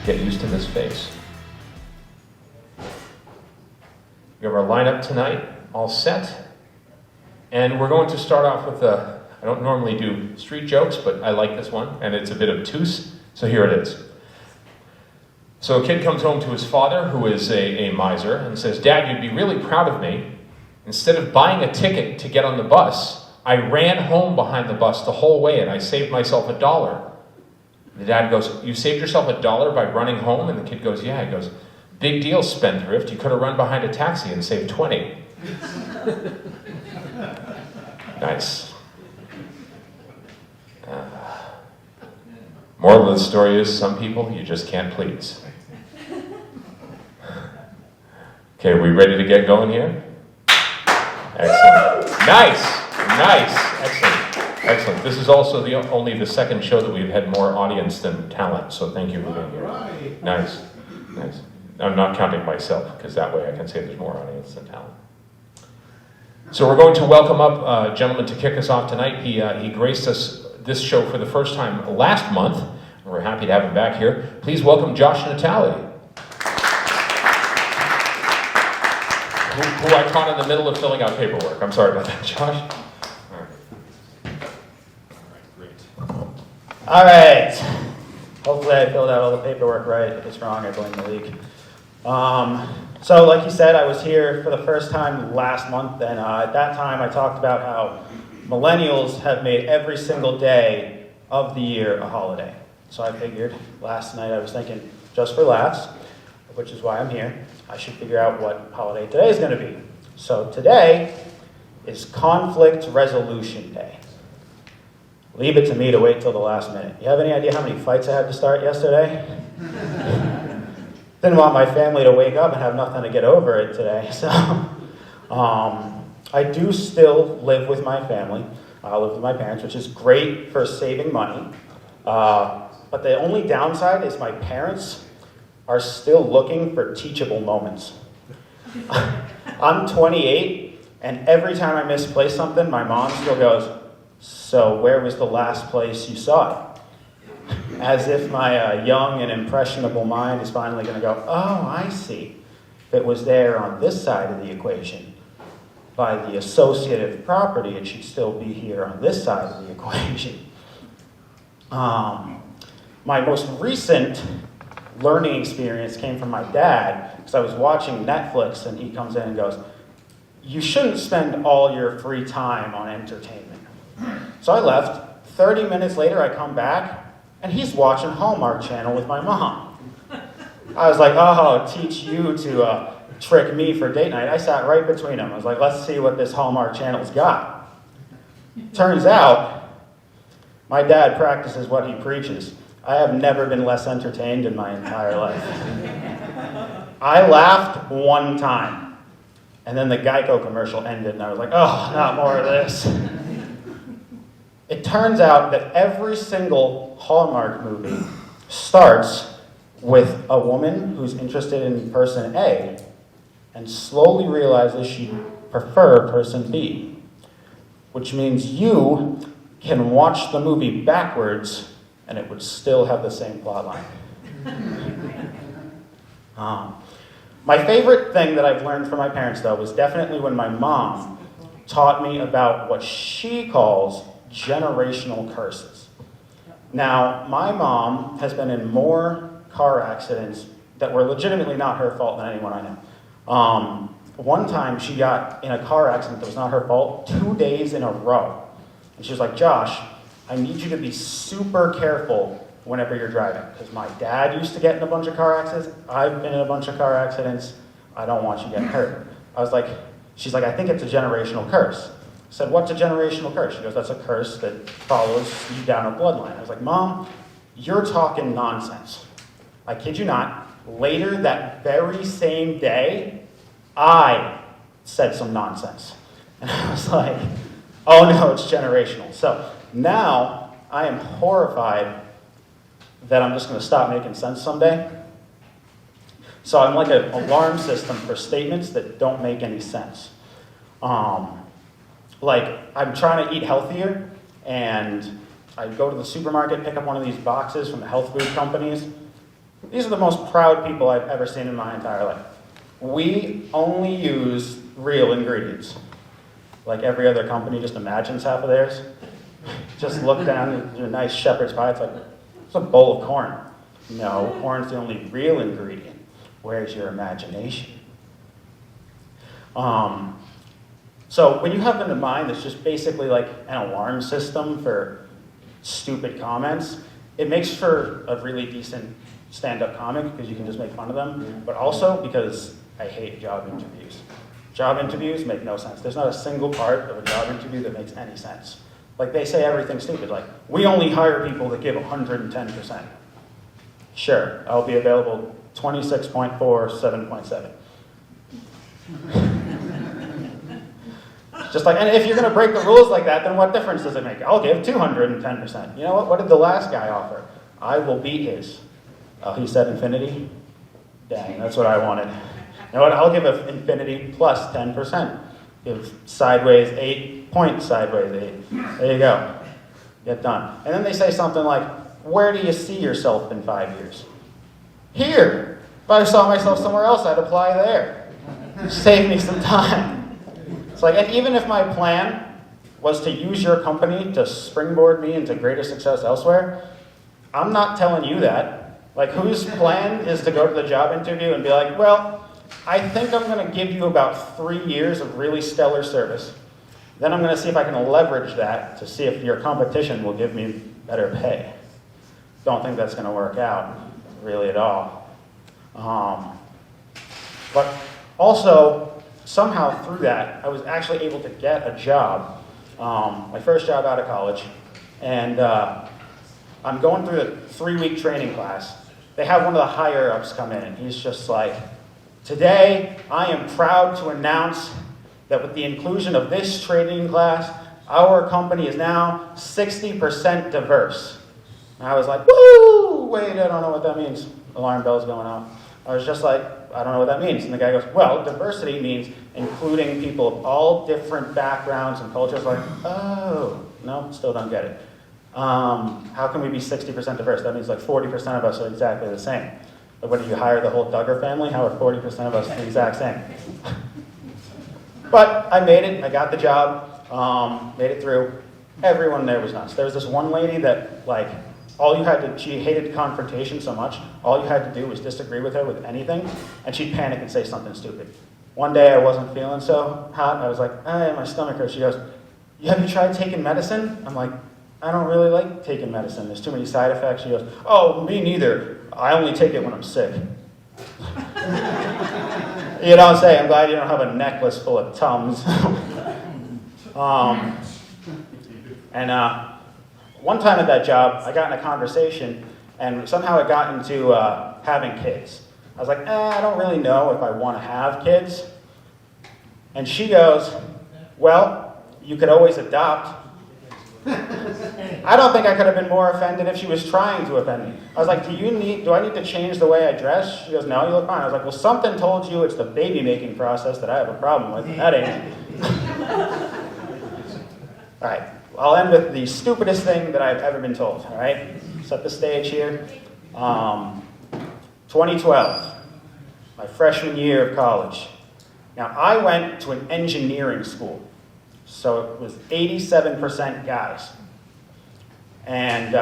Get used to this face. We have our lineup tonight all set. And we're going to start off with I don't normally do street jokes, but I like this one, and it's a bit obtuse, so here it is. So a kid comes home to his father, who is a miser, and says, "Dad, you'd be really proud of me. Instead of buying a ticket to get on the bus, I ran home behind the bus the whole way, and I saved myself $1. The dad goes, "You saved yourself $1 by running home?" And the kid goes, "Yeah." He goes, "Big deal, spendthrift. You could have run behind a taxi and saved 20. Nice. Moral of the story is, some people you just can't please. Okay, are we ready to get going here? Excellent. Nice. Excellent. This is also only the second show that we've had more audience than talent, so thank you for being here. Right. Nice. I'm not counting myself, because that way I can say there's more audience than talent. So we're going to welcome up a gentleman to kick us off tonight. He graced us this show for the first time last month, and we're happy to have him back here. Please welcome Josh Natale, who I caught in the middle of filling out paperwork. I'm sorry about that, Josh. All right. Hopefully I filled out all the paperwork right. If it's wrong, I blame Malik. So like you said, I was here for the first time last month, and at that time I talked about how millennials have made every single day of the year a holiday. So I figured last night I was thinking, just for laughs, which is why I'm here, I should figure out what holiday today is going to be. So today is Conflict Resolution Day. Leave it to me to wait till the last minute. You have any idea how many fights I had to start yesterday? Didn't want my family to wake up and have nothing to get over it today. So I do still live with my family. I live with my parents, which is great for saving money. But the only downside is my parents are still looking for teachable moments. I'm 28, and every time I misplace something, my mom still goes, "So where was the last place you saw it?" As if my young and impressionable mind is finally going to go, "Oh, I see. If it was there on this side of the equation, by the associative property, it should still be here on this side of the equation." My most recent learning experience came from my dad, because I was watching Netflix, and he comes in and goes, "You shouldn't spend all your free time on entertainment." So I left. 30 minutes later, I come back, and he's watching Hallmark Channel with my mom. I was like, "Oh, teach you to trick me for date night." I sat right between them. I was like, "Let's see what this Hallmark Channel's got." Turns out, my dad practices what he preaches. I have never been less entertained in my entire life. I laughed one time, and then the Geico commercial ended, and I was like, "Oh, not more of this." It turns out that every single Hallmark movie starts with a woman who's interested in person A and slowly realizes she'd prefer person B, which means you can watch the movie backwards and it would still have the same plot line. My favorite thing that I've learned from my parents, though, was definitely when my mom taught me about what she calls generational curses. Now, my mom has been in more car accidents that were legitimately not her fault than anyone I know. One time she got in a car accident that was not her fault 2 days in a row. And she was like, "Josh, I need you to be super careful whenever you're driving, because my dad used to get in a bunch of car accidents. I've been in a bunch of car accidents. I don't want you getting hurt." She's like, "I think it's a generational curse." I said, "What's a generational curse?" She goes, "That's a curse that follows you down a bloodline." I was like, "Mom, you're talking nonsense." I kid you not. Later that very same day, I said some nonsense. And I was like, "Oh no, it's generational." So now I am horrified that I'm just going to stop making sense someday. So I'm like an alarm system for statements that don't make any sense. Like, I'm trying to eat healthier, and I go to the supermarket, pick up one of these boxes from the health food companies, These are the most proud people I've ever seen in my entire life. We only use real ingredients. Like every other company just imagines half of theirs. Just look down at your nice shepherd's pie, it's like, it's a bowl of corn. No, corn's the only real ingredient. Where's your imagination? So when you have them in mind, it's just basically like an alarm system for stupid comments. It makes for a really decent stand-up comic because you can just make fun of them, but also because I hate job interviews. Job interviews make no sense. There's not a single part of a job interview that makes any sense. Like they say everything stupid, like, we only hire people that give 110%. Sure, I'll be available 26.4, 7.7. Just like, and if you're going to break the rules like that, then what difference does it make? I'll give 210%. You know what? What did the last guy offer? I will beat his. Oh, he said infinity? Dang, that's what I wanted. You know what? I'll give infinity plus 10%. Give sideways 8, point sideways 8. There you go. Get done. And then they say something like, where do you see yourself in 5 years? Here. If I saw myself somewhere else, I'd apply there. Save me some time. It's like, and even if my plan was to use your company to springboard me into greater success elsewhere, I'm not telling you that. Like, whose plan is to go to the job interview and be like, well, I think I'm going to give you about 3 years of really stellar service. Then I'm going to see if I can leverage that to see if your competition will give me better pay. Don't think that's going to work out, really, at all. But also, somehow through that, I was actually able to get a job, my first job out of college, and I'm going through the 3-week training class. They have one of the higher-ups come in, and he's just like, today, I am proud to announce that with the inclusion of this training class, our company is now 60% diverse. And I was like, woo! Wait, I don't know what that means. Alarm bell's going off. I was just like, I don't know what that means. And the guy goes, well, diversity means including people of all different backgrounds and cultures. Like, oh, no, still don't get it. How can we be 60% diverse? That means like 40% of us are exactly the same. But when you hire the whole Duggar family, how are 40% of us the exact same? But I made it. I got the job. Made it through. Everyone there was nuts. There was this one lady that, like, she hated confrontation so much, all you had to do was disagree with her with anything, and she'd panic and say something stupid. One day I wasn't feeling so hot, I was like, my stomach hurts. She goes, have you tried taking medicine? I'm like, I don't really like taking medicine. There's too many side effects. She goes, oh, me neither. I only take it when I'm sick. You don't say, I'm glad you don't have a necklace full of Tums. One time at that job, I got in a conversation, and somehow it got into having kids. I was like, I don't really know if I want to have kids. And she goes, well, you could always adopt. I don't think I could have been more offended if she was trying to offend me. I was like, do I need to change the way I dress? She goes, no, you look fine. I was like, well, something told you it's the baby-making process that I have a problem with. That ain't it. All right. I'll end with the stupidest thing that I've ever been told, all right? Set the stage here. 2012, my freshman year of college. Now, I went to an engineering school, so it was 87% guys. And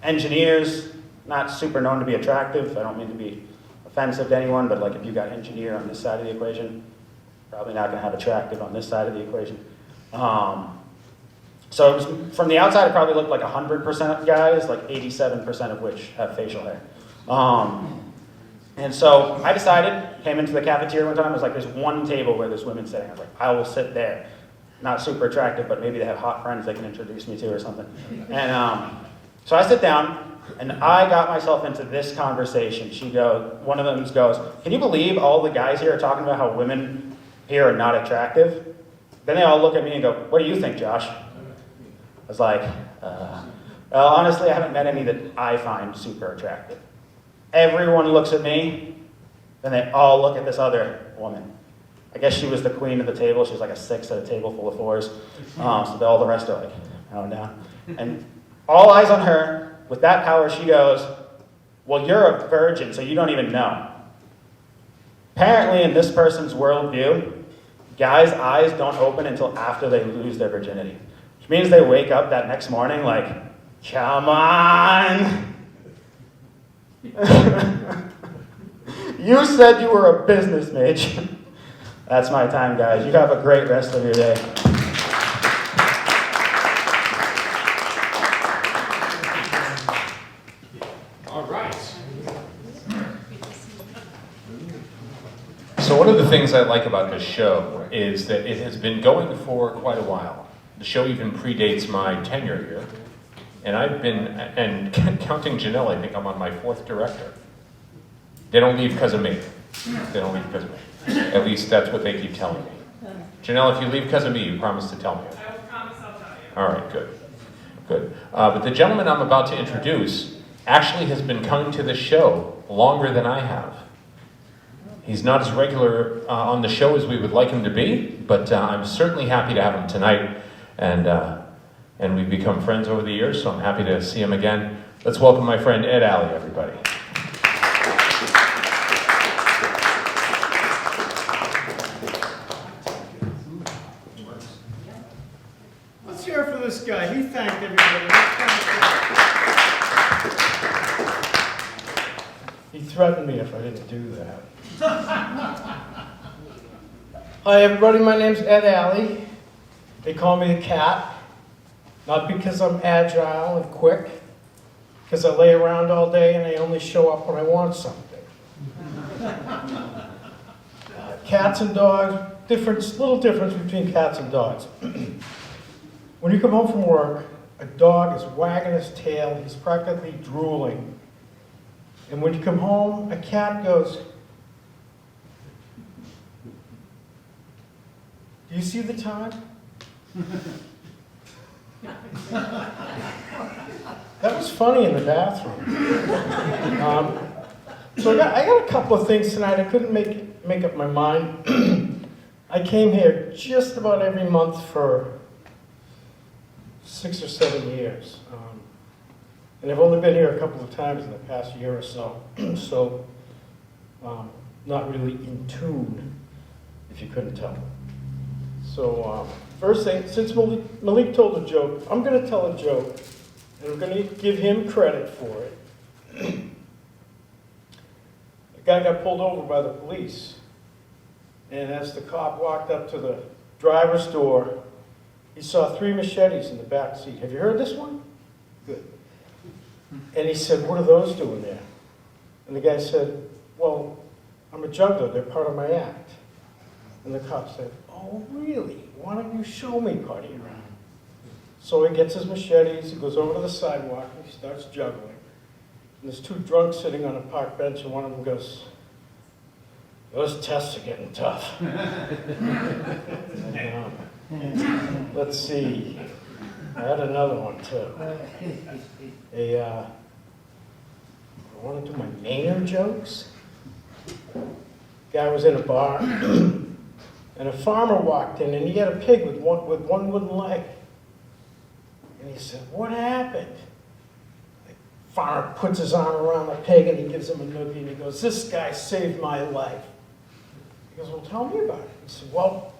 engineers, not super known to be attractive. I don't mean to be offensive to anyone, but like if you got engineer on this side of the equation, probably not going to have attractive on this side of the equation. So it was, from the outside, it probably looked like 100% guys, like 87% of which have facial hair. And so I decided, came into the cafeteria one time, I was like, there's one table where there's women sitting. I was like, I will sit there. Not super attractive, but maybe they have hot friends they can introduce me to or something. And so I sit down, and I got myself into this conversation. One of them goes, can you believe all the guys here are talking about how women here are not attractive? Then they all look at me and go, what do you think, Josh? I was like, well, honestly, I haven't met any that I find super attractive. Everyone looks at me, then they all look at this other woman. I guess she was the queen of the table. She was like a 6 at a table full of 4s. So all the rest are like, oh, down. And all eyes on her. With that power, she goes, well, you're a virgin, so you don't even know. Apparently, in this person's worldview, guys' eyes don't open until after they lose their virginity. Which means they wake up that next morning like, come on! You said you were a business major. That's my time, guys. You have a great rest of your day. All right. So one of the things I like about this show is that it has been going for quite a while. The show even predates my tenure here. And I've been, and counting Janelle, I think I'm on my 4th director. They don't leave because of me. They don't leave because of me. At least that's what they keep telling me. Janelle, if you leave because of me, you promise to tell me. I will promise I'll tell you. All right, good. Good. But the gentleman I'm about to introduce actually has been coming to this show longer than I have. He's not as regular on the show as we would like him to be, but I'm certainly happy to have him tonight. And we've become friends over the years, so I'm happy to see him again. Let's welcome my friend Ed Alley, everybody. Let's hear it for this guy. He thanked everybody. He threatened me if I didn't do that. Hi, everybody. My name's Ed Alley. They call me the Cat. Not because I'm agile and quick, because I lay around all day and I only show up when I want something. Cats and dogs, little difference between cats and dogs. When you come home from work, a dog is wagging his tail, he's practically drooling. And when you come home, a cat goes, do you see the time? That was funny in the bathroom. So I got a couple of things tonight. I couldn't make up my mind. I came here just about every month for 6 or 7 years. And I've only been here a couple of times in the past year or so. So not really in tune, if you couldn't tell. So first thing, since Malik told a joke, I'm going to tell a joke, and I'm going to give him credit for it. The guy got pulled over by the police, and as the cop walked up to the driver's door, he saw 3 machetes in the back seat. Have you heard this one? Good. And he said, what are those doing there? And the guy said, well, I'm a juggler. They're part of my act. And the cop said, oh, really? Why don't you show me party around? So he gets his machetes, he goes over to the sidewalk, and he starts juggling. And there's 2 drunks sitting on a park bench, and one of them goes, those tests are getting tough. Let's see. I had another one, too. I want to do my Maynard jokes. Guy was in a bar. And a farmer walked in, and he had a pig with one wooden leg. And he said, what happened? The farmer puts his arm around the pig, and he gives him a noogie, and he goes, this guy saved my life. He goes, well, tell me about it. He said, well,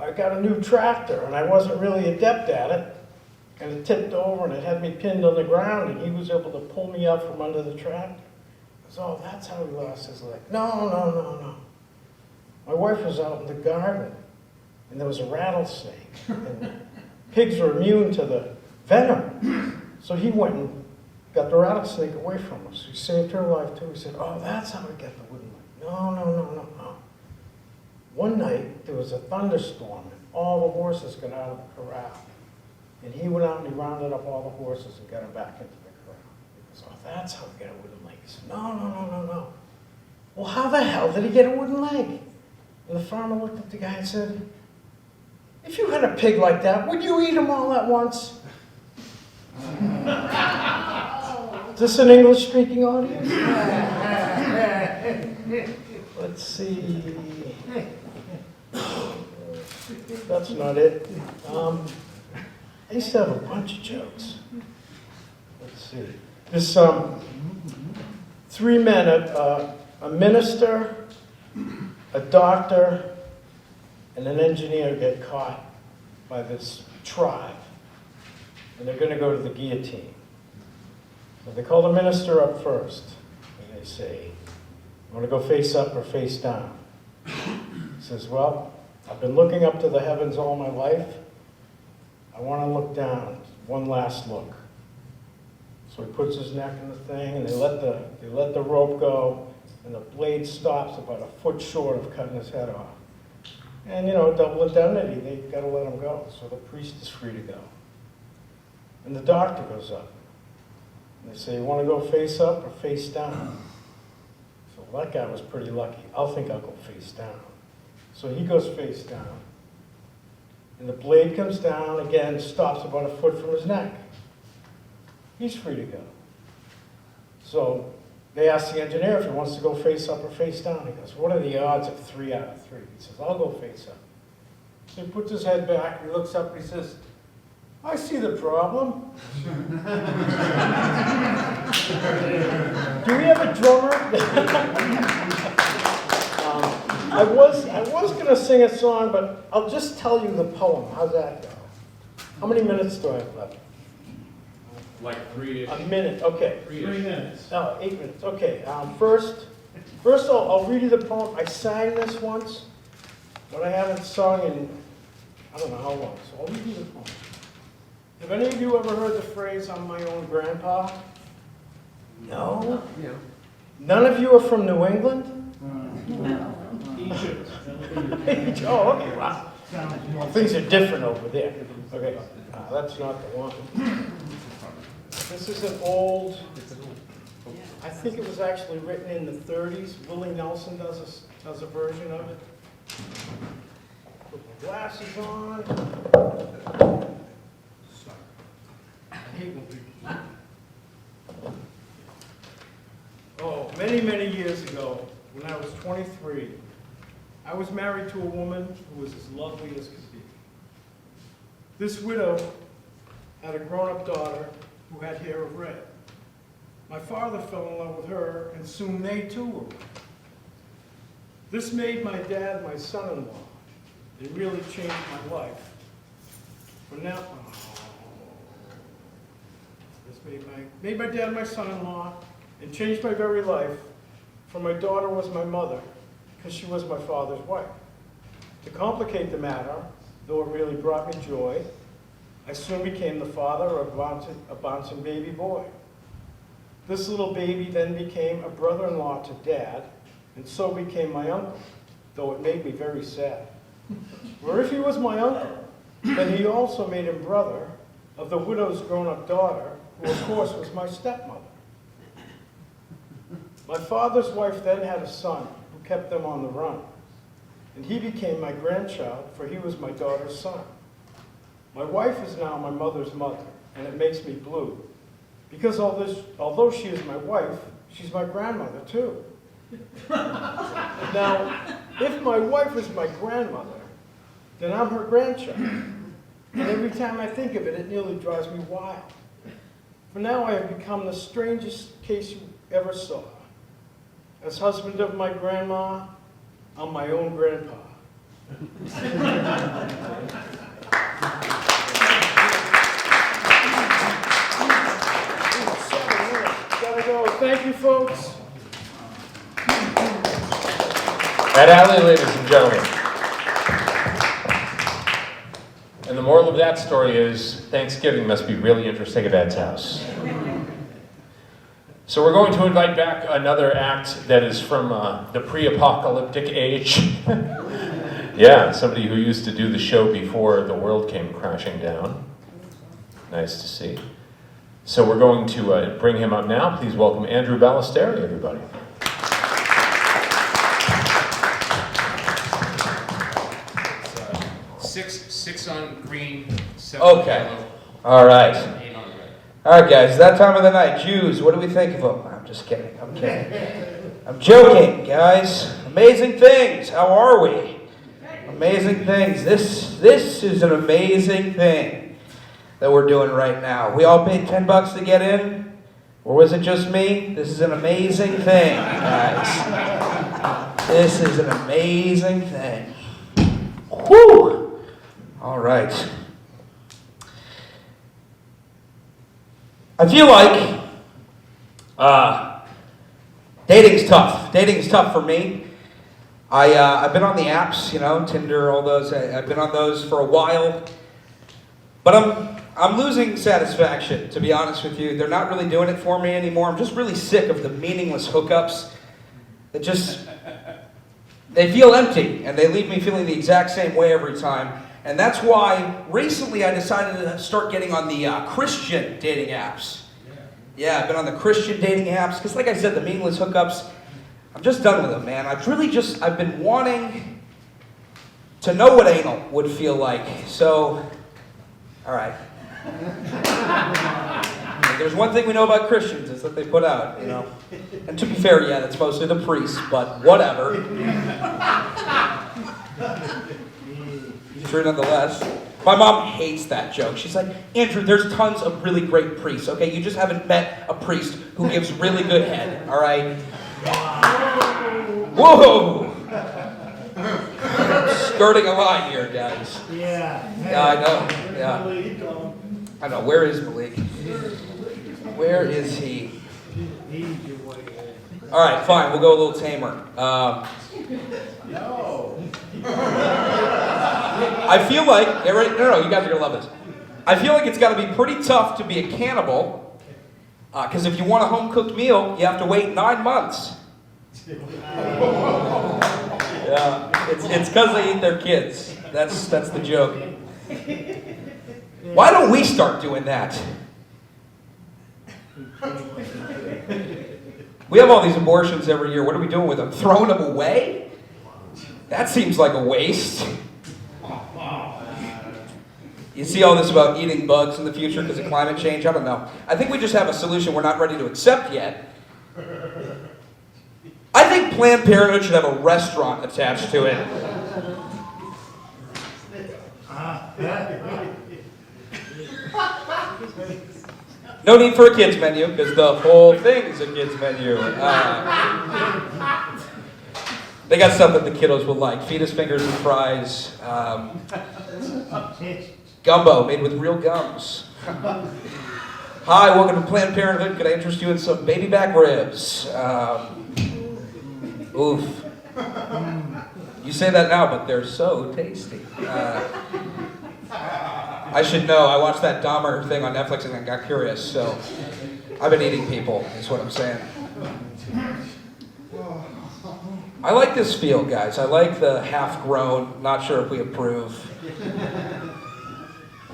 I got a new tractor, and I wasn't really adept at it. And it tipped over, and it had me pinned on the ground, and he was able to pull me out from under the tractor. He goes, oh, that's how he lost his leg. No. My wife was out in the garden, and there was a rattlesnake. And pigs are immune to the venom. So he went and got the rattlesnake away from us. He saved her life, too. He said, oh, that's how we get the wooden leg. No. One night, there was a thunderstorm, and all the horses got out of the corral. And he went out and he rounded up all the horses and got them back into the corral. He goes, oh, that's how we get a wooden leg. He said, no. Well, how the hell did he get a wooden leg? And the farmer looked at the guy and said, if you had a pig like that, would you eat them all at once? Is this an English-speaking audience? Let's see. That's not it. I used to have a bunch of jokes. Let's see. There's three men, a minister, a doctor, and an engineer get caught by this tribe. And they're going to go to the guillotine. So they call the minister up first. And they say, "You want to go face up or face down?" He says, "Well, I've been looking up to the heavens all my life. I want to look down, one last look." So he puts his neck in the thing, and they let the rope go, and the blade stops about a foot short of cutting his head off. And double indemnity, they got to let him go. So the priest is free to go. And the doctor goes up. And they say, "You want to go face up or face down?" So that guy was pretty lucky. I'll go face down. So he goes face down. And the blade comes down, again, stops about a foot from his neck. He's free to go. So they ask the engineer if he wants to go face up or face down. He goes, "What are the odds of 3 out of 3? He says, "I'll go face up." So he puts his head back, he looks up, and he says, "I see the problem." Do we have a drummer? I was going to sing a song, but I'll just tell you the poem. How's that go? How many minutes do I have left? Like 3-ish. A minute, okay. 3 minutes. Oh, 8 minutes, okay. First I'll read you the poem. I sang this once, but I haven't sung in, I don't know how long, so I'll read you the poem. Have any of you ever heard the phrase, "I'm my own grandpa"? No? Yeah. None of you are from New England? No. Egypt. Oh, okay, wow. Well, things are different over there. Okay, that's not the one. This is an old, I think it was actually written in the 30s. Willie Nelson does a version of it. Put my glasses on. Sorry. I hate when people. Oh, many, many years ago, when I was 23, I was married to a woman who was as lovely as could be. This widow had a grown-up daughter who had hair of red. My father fell in love with her, and soon they too were wed. This made my dad my son-in-law. It really changed my life. From now on, this made my dad my son-in-law, and changed my very life. For my daughter was my mother, because she was my father's wife. To complicate the matter, though it really brought me joy, I soon became the father of a bouncing baby boy. This little baby then became a brother-in-law to Dad, and so became my uncle, though it made me very sad. For if he was my uncle, then he also made him brother of the widow's grown-up daughter, who of course was my stepmother. My father's wife then had a son who kept them on the run, and he became my grandchild, for he was my daughter's son. My wife is now my mother's mother, and it makes me blue, because although she is my wife, she's my grandmother too. Now, if my wife is my grandmother, then I'm her grandchild, and every time I think of it, it nearly drives me wild. For now I have become the strangest case you ever saw. As husband of my grandma, I'm my own grandpa. Gotta go. Thank you, folks. Haddadi, ladies and gentlemen. And the moral of that story is Thanksgiving must be really interesting at Ed's house. So we're going to invite back another act that is from the pre-apocalyptic age. Yeah, somebody who used to do the show before the world came crashing down. Nice to see. So we're going to bring him up now. Please welcome Andrew Balestieri, everybody. Six on green, 7 on Okay. yellow, All right. 8 on red. All right, guys. That time of the night. Jews, what do we think of them? I'm just kidding. I'm kidding. I'm joking, guys. Amazing things. How are we? Amazing things. This is an amazing thing that we're doing right now. We all paid $10 to get in. Or was it just me? This is an amazing thing, guys. This is an amazing thing. Whew! All right. I feel like dating's tough. Dating's tough for me. I've been on the apps, Tinder, all those. I've been on those for a while. But I'm losing satisfaction, to be honest with you. They're not really doing it for me anymore. I'm just really sick of the meaningless hookups that they feel empty, and they leave me feeling the exact same way every time. And that's why recently I decided to start getting on the Christian dating apps. Yeah, I've been on the Christian dating apps, because like I said, the meaningless hookups, I'm just done with them, man. I've been wanting to know what anal would feel like. So, all right. There's one thing we know about Christians, is that they put out, And to be fair, yeah, that's mostly the priests, but whatever. True nonetheless. My mom hates that joke. She's like, Andrew, there's tons of really great priests, okay? You just haven't met a priest who gives really good head, all right? Whoa! Skirting a line here, guys. Yeah. I know. Yeah. I know. Where is Malik? Where is he? All right, fine. We'll go a little tamer. No. I feel like, get ready, no, you guys are gonna love this. I feel like it's got to be pretty tough to be a cannibal, because if you want a home-cooked meal, you have to wait 9 months. Yeah, it's because they eat their kids. That's the joke. Why don't we start doing that? We have all these abortions every year. What are we doing with them? Throwing them away? That seems like a waste. You see all this about eating bugs in the future because of climate change? I don't know. I think we just have a solution we're not ready to accept yet. I think Planned Parenthood should have a restaurant attached to it. No need for a kids menu, because the whole thing is a kids menu. They got stuff that the kiddos will like. Fetus fingers and fries. Gumbo made with real gums. Hi, welcome to Planned Parenthood. Could I interest you in some baby back ribs? Oof. You say that now, but they're so tasty. I should know. I watched that Dahmer thing on Netflix and I got curious, so I've been eating people, is what I'm saying. I like this field, guys. I like the half-grown, not sure if we approve.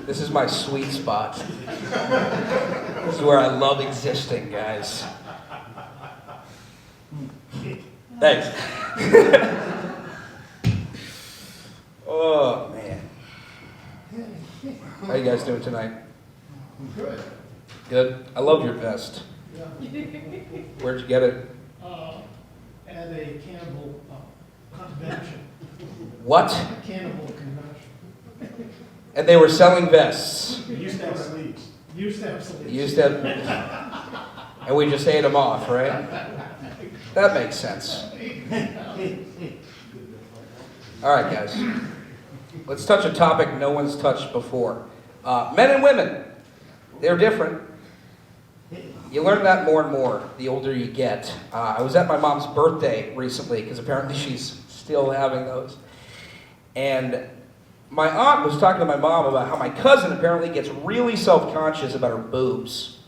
This is my sweet spot. This is where I love existing, guys. Thanks. Oh, man. How you guys doing tonight? Good. Good? I love your vest. Yeah. Where'd you get it? At a cannibal convention. What? Cannibal convention. And they were selling vests. Used to have sleeves. Used to have sleeves. Used to have... And we just ate them off, right? That makes sense. All right, guys. Let's touch a topic no one's touched before. Men and women. They're different. You learn that more and more the older you get. I was at my mom's birthday recently, because apparently she's still having those. And my aunt was talking to my mom about how my cousin apparently gets really self-conscious about her boobs.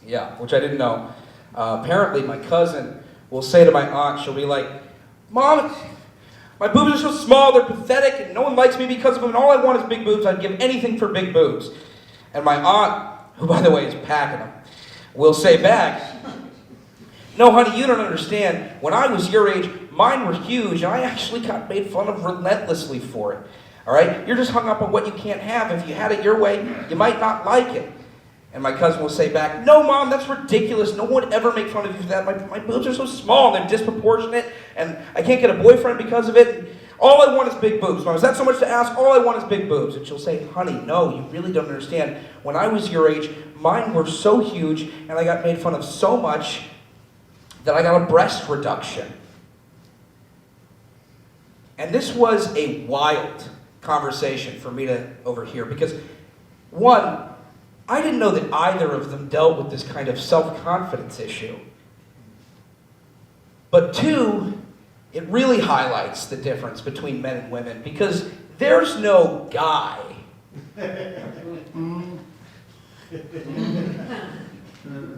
Yeah, which I didn't know. Apparently my cousin will say to my aunt, she'll be like, Mom, my boobs are so small, they're pathetic, and no one likes me because of them, and all I want is big boobs. I'd give anything for big boobs. And my aunt, who by the way is packing them, will say back, no, honey, you don't understand. When I was your age, mine were huge, and I actually got made fun of relentlessly for it. All right? You're just hung up on what you can't have. If you had it your way, you might not like it. And my cousin will say back, no, Mom, that's ridiculous. No one would ever make fun of you for that. My boobs are so small, and they're disproportionate, and I can't get a boyfriend because of it. All I want is big boobs. Mom, is that so much to ask? All I want is big boobs. And she'll say, honey, no, you really don't understand. When I was your age, mine were so huge, and I got made fun of so much that I got a breast reduction. And this was a wild conversation for me to overhear because, one, I didn't know that either of them dealt with this kind of self-confidence issue. But two, it really highlights the difference between men and women because there's no guy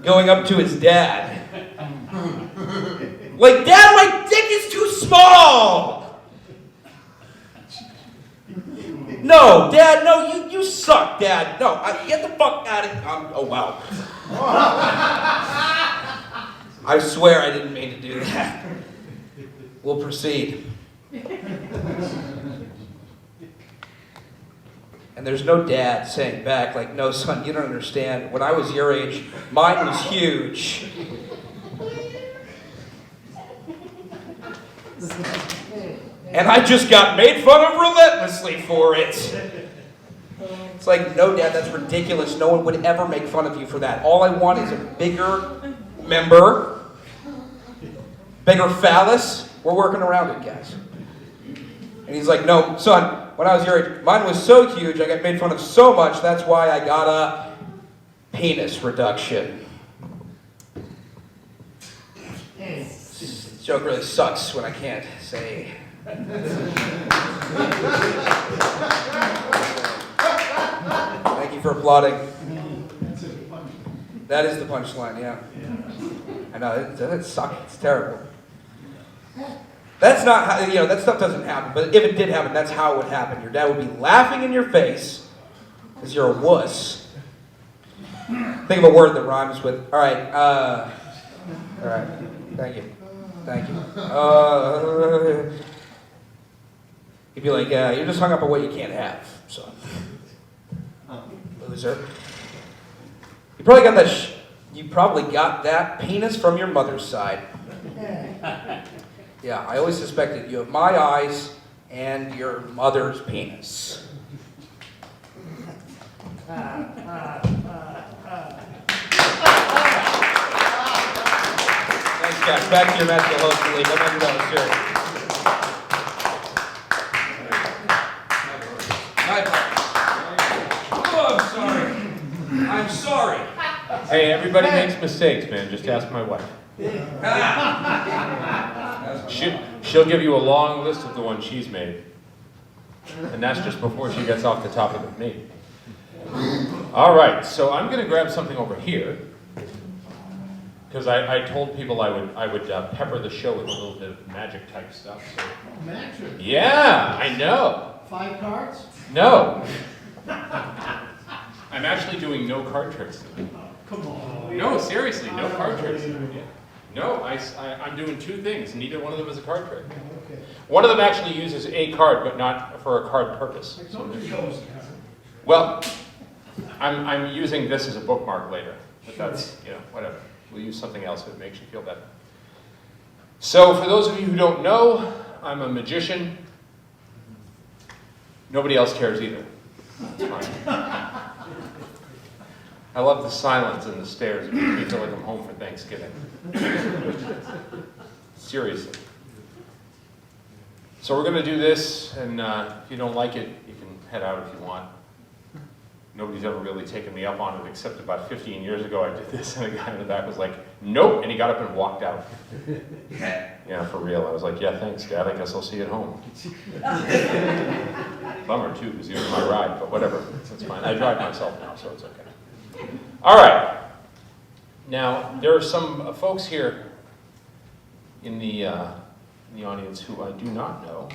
going up to his dad like, Dad, my dick is too small! No, Dad, no, you suck, Dad. No, get the fuck out of here. Oh, wow. I swear I didn't mean to do that. We'll proceed. And there's no dad saying back, like, no, son, you don't understand. When I was your age, mine was huge. And I just got made fun of relentlessly for it. It's like, no, Dad, that's ridiculous. No one would ever make fun of you for that. All I want is a bigger member, bigger phallus. We're working around it, guys. And he's like, no, son, when I was your age, mine was so huge, I got made fun of so much, that's why I got a penis reduction. This joke really sucks when I can't say... Thank you for applauding. That is the punchline, yeah. I know, it sucks. It's terrible. That's not how, that stuff doesn't happen, but if it did happen, that's how it would happen. Your dad would be laughing in your face because you're a wuss. Think of a word that rhymes with, all right, thank you. He'd be like, you're just hung up on what you can't have, son. Loser. You probably got that penis from your mother's side. Yeah, I always suspected you have my eyes and your mother's penis. Thanks, guys. Back to your magical host, Malik. I'm $100, I'm sorry. Hey, everybody makes mistakes, man. Just ask my wife. She'll give you a long list of the ones she's made. And that's just before she gets off the topic of me. All right, so I'm going to grab something over here. Because I told people I would pepper the show with a little bit of magic type stuff. So. Magic? Yeah, I know. 5 cards? No. I'm actually doing no card tricks today. Come on. No, seriously, no card tricks. No, I'm doing 2 things. Neither one of them is a card trick. Okay. One of them actually uses a card, but not for a card purpose. I told you those. Well, I'm using this as a bookmark later, but that's, whatever. We'll use something else if it makes you feel better. So for those of you who don't know, I'm a magician. Nobody else cares either. It's fine. I love the silence and the stares. It makes me feel like I'm home for Thanksgiving. Seriously. So we're going to do this, and if you don't like it, you can head out if you want. Nobody's ever really taken me up on it, except about 15 years ago I did this, and a guy in the back was like, nope, and he got up and walked out. Yeah, for real. I was like, yeah, thanks, Dad. I guess I'll see you at home. Bummer, too, because he was my ride, but whatever. It's fine. I drive myself now, so it's okay. All right. Now, there are some folks here in the audience who I do not know,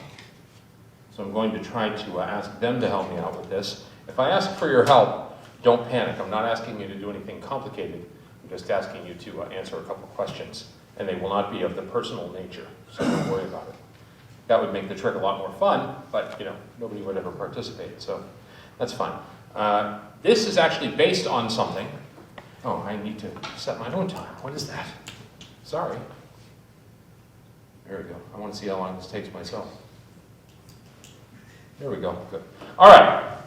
so I'm going to try to ask them to help me out with this. If I ask for your help, don't panic. I'm not asking you to do anything complicated. I'm just asking you to answer a couple questions, and they will not be of the personal nature, so don't worry about it. That would make the trick a lot more fun, but nobody would ever participate, so that's fine. This is actually based on something. Oh, I need to set my own time. What is that? Sorry. There we go. I want to see how long this takes myself. There we go. Good. All right.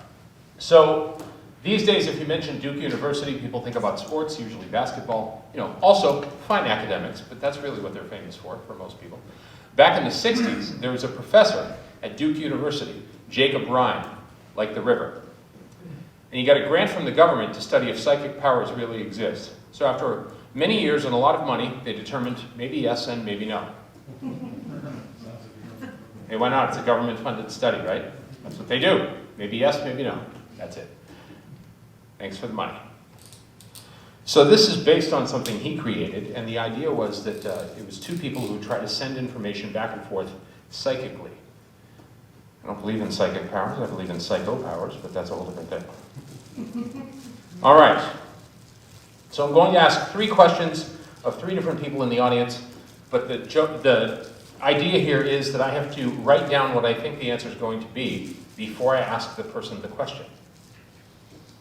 So these days, if you mention Duke University, people think about sports, usually basketball. Also fine academics, but that's really what they're famous for most people. Back in the 60s, there was a professor at Duke University, Jacob Rhine, like the river. And he got a grant from the government to study if psychic powers really exist. So after many years and a lot of money, they determined maybe yes and maybe no. Hey, why not? It's a government-funded study, right? That's what they do. Maybe yes, maybe no. That's it. Thanks for the money. So this is based on something he created, and the idea was that it was two people who try to send information back and forth psychically. I don't believe in psychic powers. I believe in psycho powers, but that's a whole different thing. All right. So I'm going to ask 3 questions of 3 different people in the audience, but the idea here is that I have to write down what I think the answer is going to be before I ask the person the question.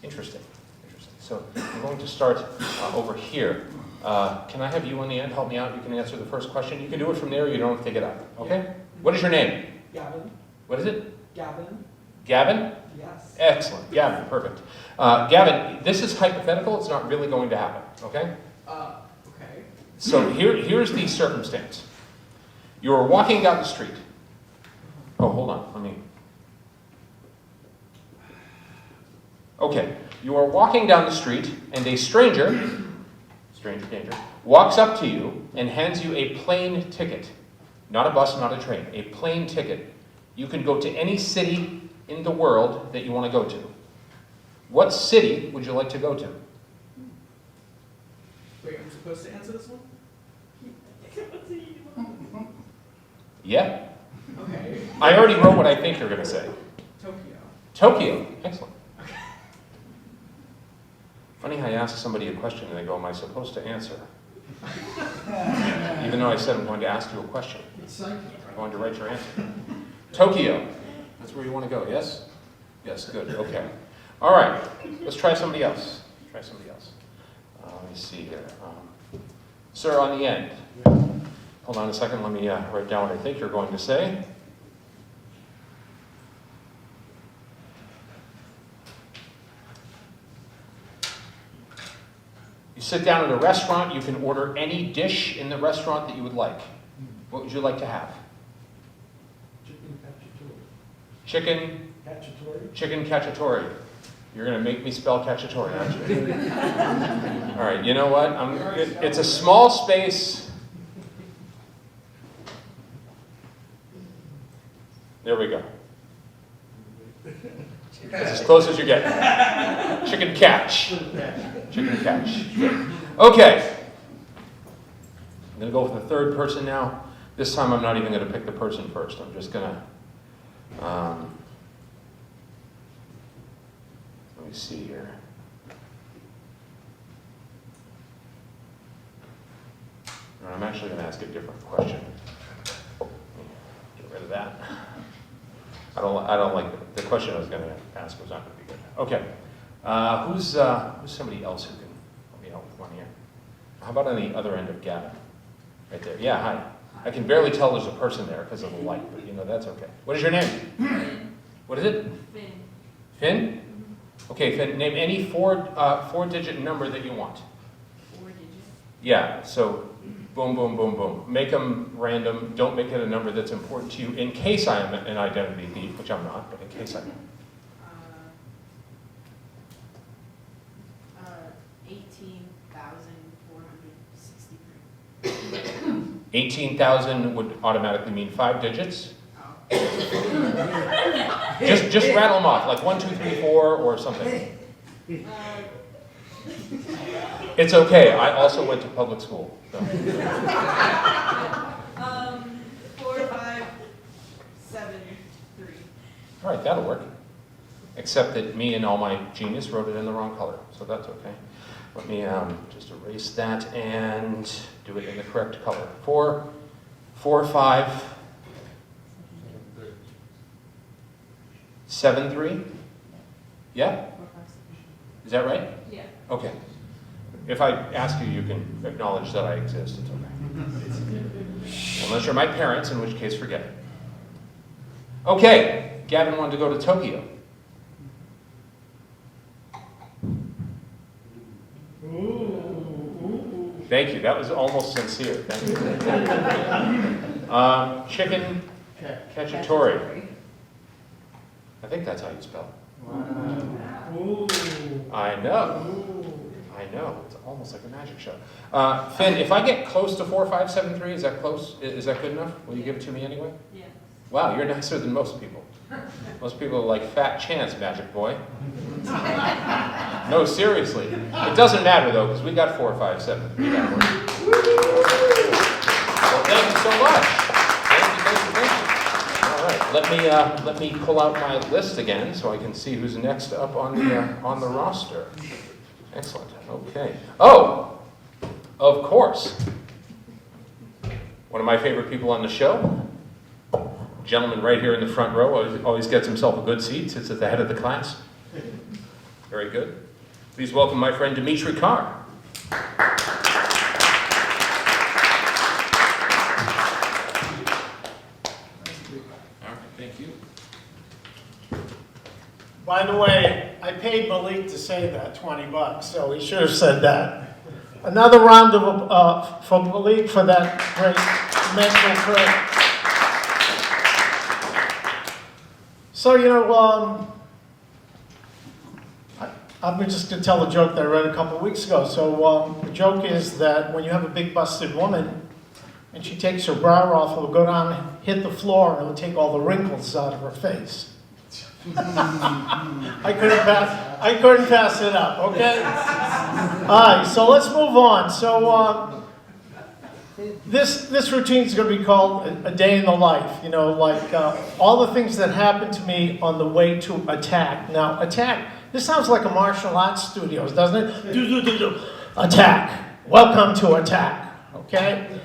Interesting. So I'm going to start over here. Can I have you on the end help me out? You can answer the first question. You can do it from there. You don't have to take it up. Okay? What is your name? Gavin. What is it? Gavin. Gavin? Yes. Excellent. Gavin, perfect. Gavin, this is hypothetical. It's not really going to happen. Okay? Okay. So here's the circumstance. You're walking down the street. Oh, hold on. Okay. You are walking down the street, and a stranger danger, walks up to you and hands you a plane ticket. Not a bus, not a train. A plane ticket. You can go to any city in the world that you want to go to. What city would you like to go to? Wait, I'm supposed to answer this one? Yeah? Okay. I already wrote what I think you're going to say. Tokyo. Tokyo. Excellent. Funny how you ask somebody a question and they go, am I supposed to answer? Even though I said I'm going to ask you a question. It's psychic. I'm going to write your answer. Tokyo. That's where you want to go, yes? Yes, good. Okay. All right. Let's try somebody else. Let me see here. Sir, on the end. Hold on a second. Let me write down what I think you're going to say. You sit down at a restaurant, you can order any dish in the restaurant that you would like. What would you like to have? Chicken cacciatore. Chicken? Chicken cacciatore. You're going to make me spell cacciatore, aren't you? All right, you know what? It's a small space. There we go. That's as close as you get. Chicken catch. Chicken catch. Okay. I'm going to go with the third person now. This time I'm not even going to pick the person first. I'm just going to... let me see here. I'm actually going to ask a different question. Get rid of that. I don't like the question I was going to ask was not going to be good. Okay. Who's somebody else who can help me out with one here? How about on the other end of Gavin? Right there. Yeah, hi. I can barely tell there's a person there because of the light, but that's okay. What is your name? Finn. What is it? Finn. Finn? Mm-hmm. Okay, Finn, name any four-digit number that you want. 4 digits. Yeah, so boom, boom, boom, boom. Make them random. Don't make it a number that's important to you in case I am an identity thief, which I'm not, but in case I am. 18,463. 18,000 would automatically mean 5 digits. Oh. Just rattle them off, like 1, 2, 3, 4, or something. It's okay. I also went to public school. So. 4, 5, 7, 3. All right, that'll work. Except that me and all my genius wrote it in the wrong color, so that's okay. Let me just erase that and do it in the correct color. 4, 5, 7, 3. Yeah? Is that right? Yeah. Okay. If I ask you, you can acknowledge that I exist. It's okay. Unless you're my parents, in which case, forget it. Okay. Gavin wanted to go to Tokyo. Thank you. That was almost sincere. Thank you. Chicken cacciatore. I think that's how you spell it. I know. I know. It's almost like a magic show. Finn, if I get close to 4573, is that close? Is that good enough? Will you give it to me anyway? Yeah. Wow, you're nicer than most people. Most people are like, fat chance, magic boy. No, seriously. It doesn't matter though, because we got 4573. That works. Well, thank you so much. Thank you. All right, let me pull out my list again so I can see who's next up on the roster. Excellent. Okay. Oh, of course. One of my favorite people on the show. Gentleman right here in the front row always gets himself a good seat, sits at the head of the class. Very good. Please welcome my friend Dimitry Karr. All right, thank you. By the way, I paid Malik to say that, $20, so he should have said that. Another round of for Malik for that great mental trip. So, you know, I'm just going to tell a joke that I read a couple of weeks ago. So the joke is that when you have a big busted woman and she takes her bra off, it'll go down and hit the floor and it'll take all the wrinkles out of her face. I couldn't pass it up, okay? All right, so let's move on. So this routine is going to be called a day in the life. You know, like all the things that happened to me on the way to Attack. Now, Attack, this sounds like a martial arts studios, doesn't it? Attack. Welcome to Attack, okay?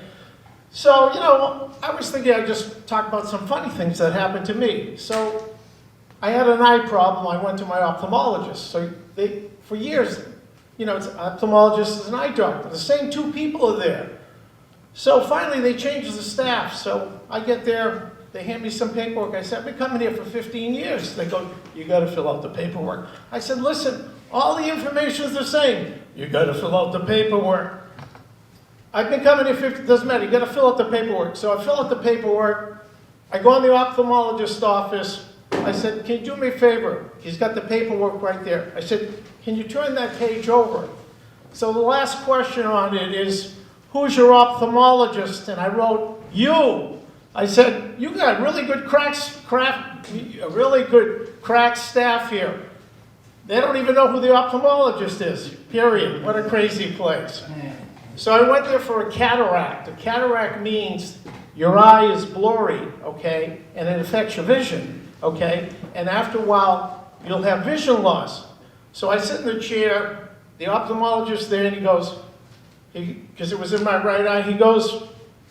So, you know, I was thinking I'd just talk about some funny things that happened to me. So, I had an eye problem. I went to my ophthalmologist. So, for years, you know, it's an ophthalmologist is an eye doctor. The same two people are there. So finally, they changed the staff. So I get there, they hand me some paperwork. I said, I've been coming here for 15 years. They go, you got to fill out the paperwork. I said, listen, all the information is the same. You got to fill out the paperwork. I've been coming here 50, doesn't matter, you got to fill out the paperwork. So I fill out the paperwork. I go in the ophthalmologist's office. I said, can you do me a favor? He's got the paperwork right there. I said, can you turn that page over? So the last question on it is, who's your ophthalmologist? And I wrote, you. I said, you got really good crack staff here. They don't even know who the ophthalmologist is, period. What a crazy place. So I went there for a cataract. A cataract means your eye is blurry, okay, and it affects your vision, okay? And after a while, you'll have vision loss. So I sit in the chair, the ophthalmologist there, and he goes, because it was in my right eye, he goes,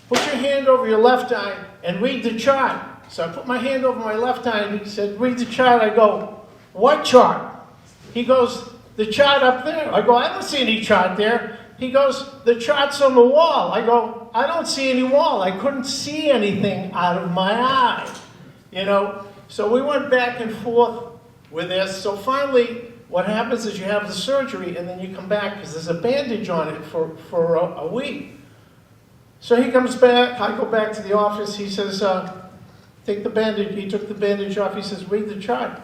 put your hand over your left eye and read the chart. So I put my hand over my left eye and he said, read the chart. I go, what chart? He goes, the chart up there. I go, I don't see any chart there. He goes, the chart's on the wall. I go, I don't see any wall. I couldn't see anything out of my eye. You know, so we went back and forth with this. So finally, what happens is you have the surgery and then you come back because there's a bandage on it for a week. So he comes back, I go back to the office, he says, take the bandage, he took the bandage off, he says, read the chart.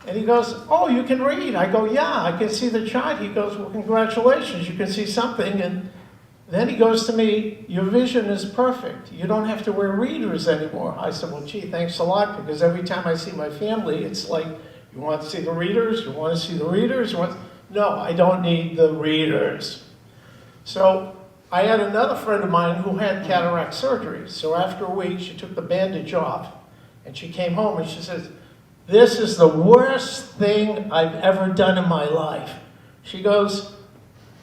And he goes, oh, you can read. I go, yeah, I can see the chart. He goes, well, congratulations, you can see something. And then he goes to me, your vision is perfect. You don't have to wear readers anymore. I said, well, gee, thanks a lot, because every time I see my family, it's like, you want to see the readers? You want to see the readers? No, I don't need the readers. So I had another friend of mine who had cataract surgery. So after a week, she took the bandage off, and she came home, and she says, this is the worst thing I've ever done in my life. She goes,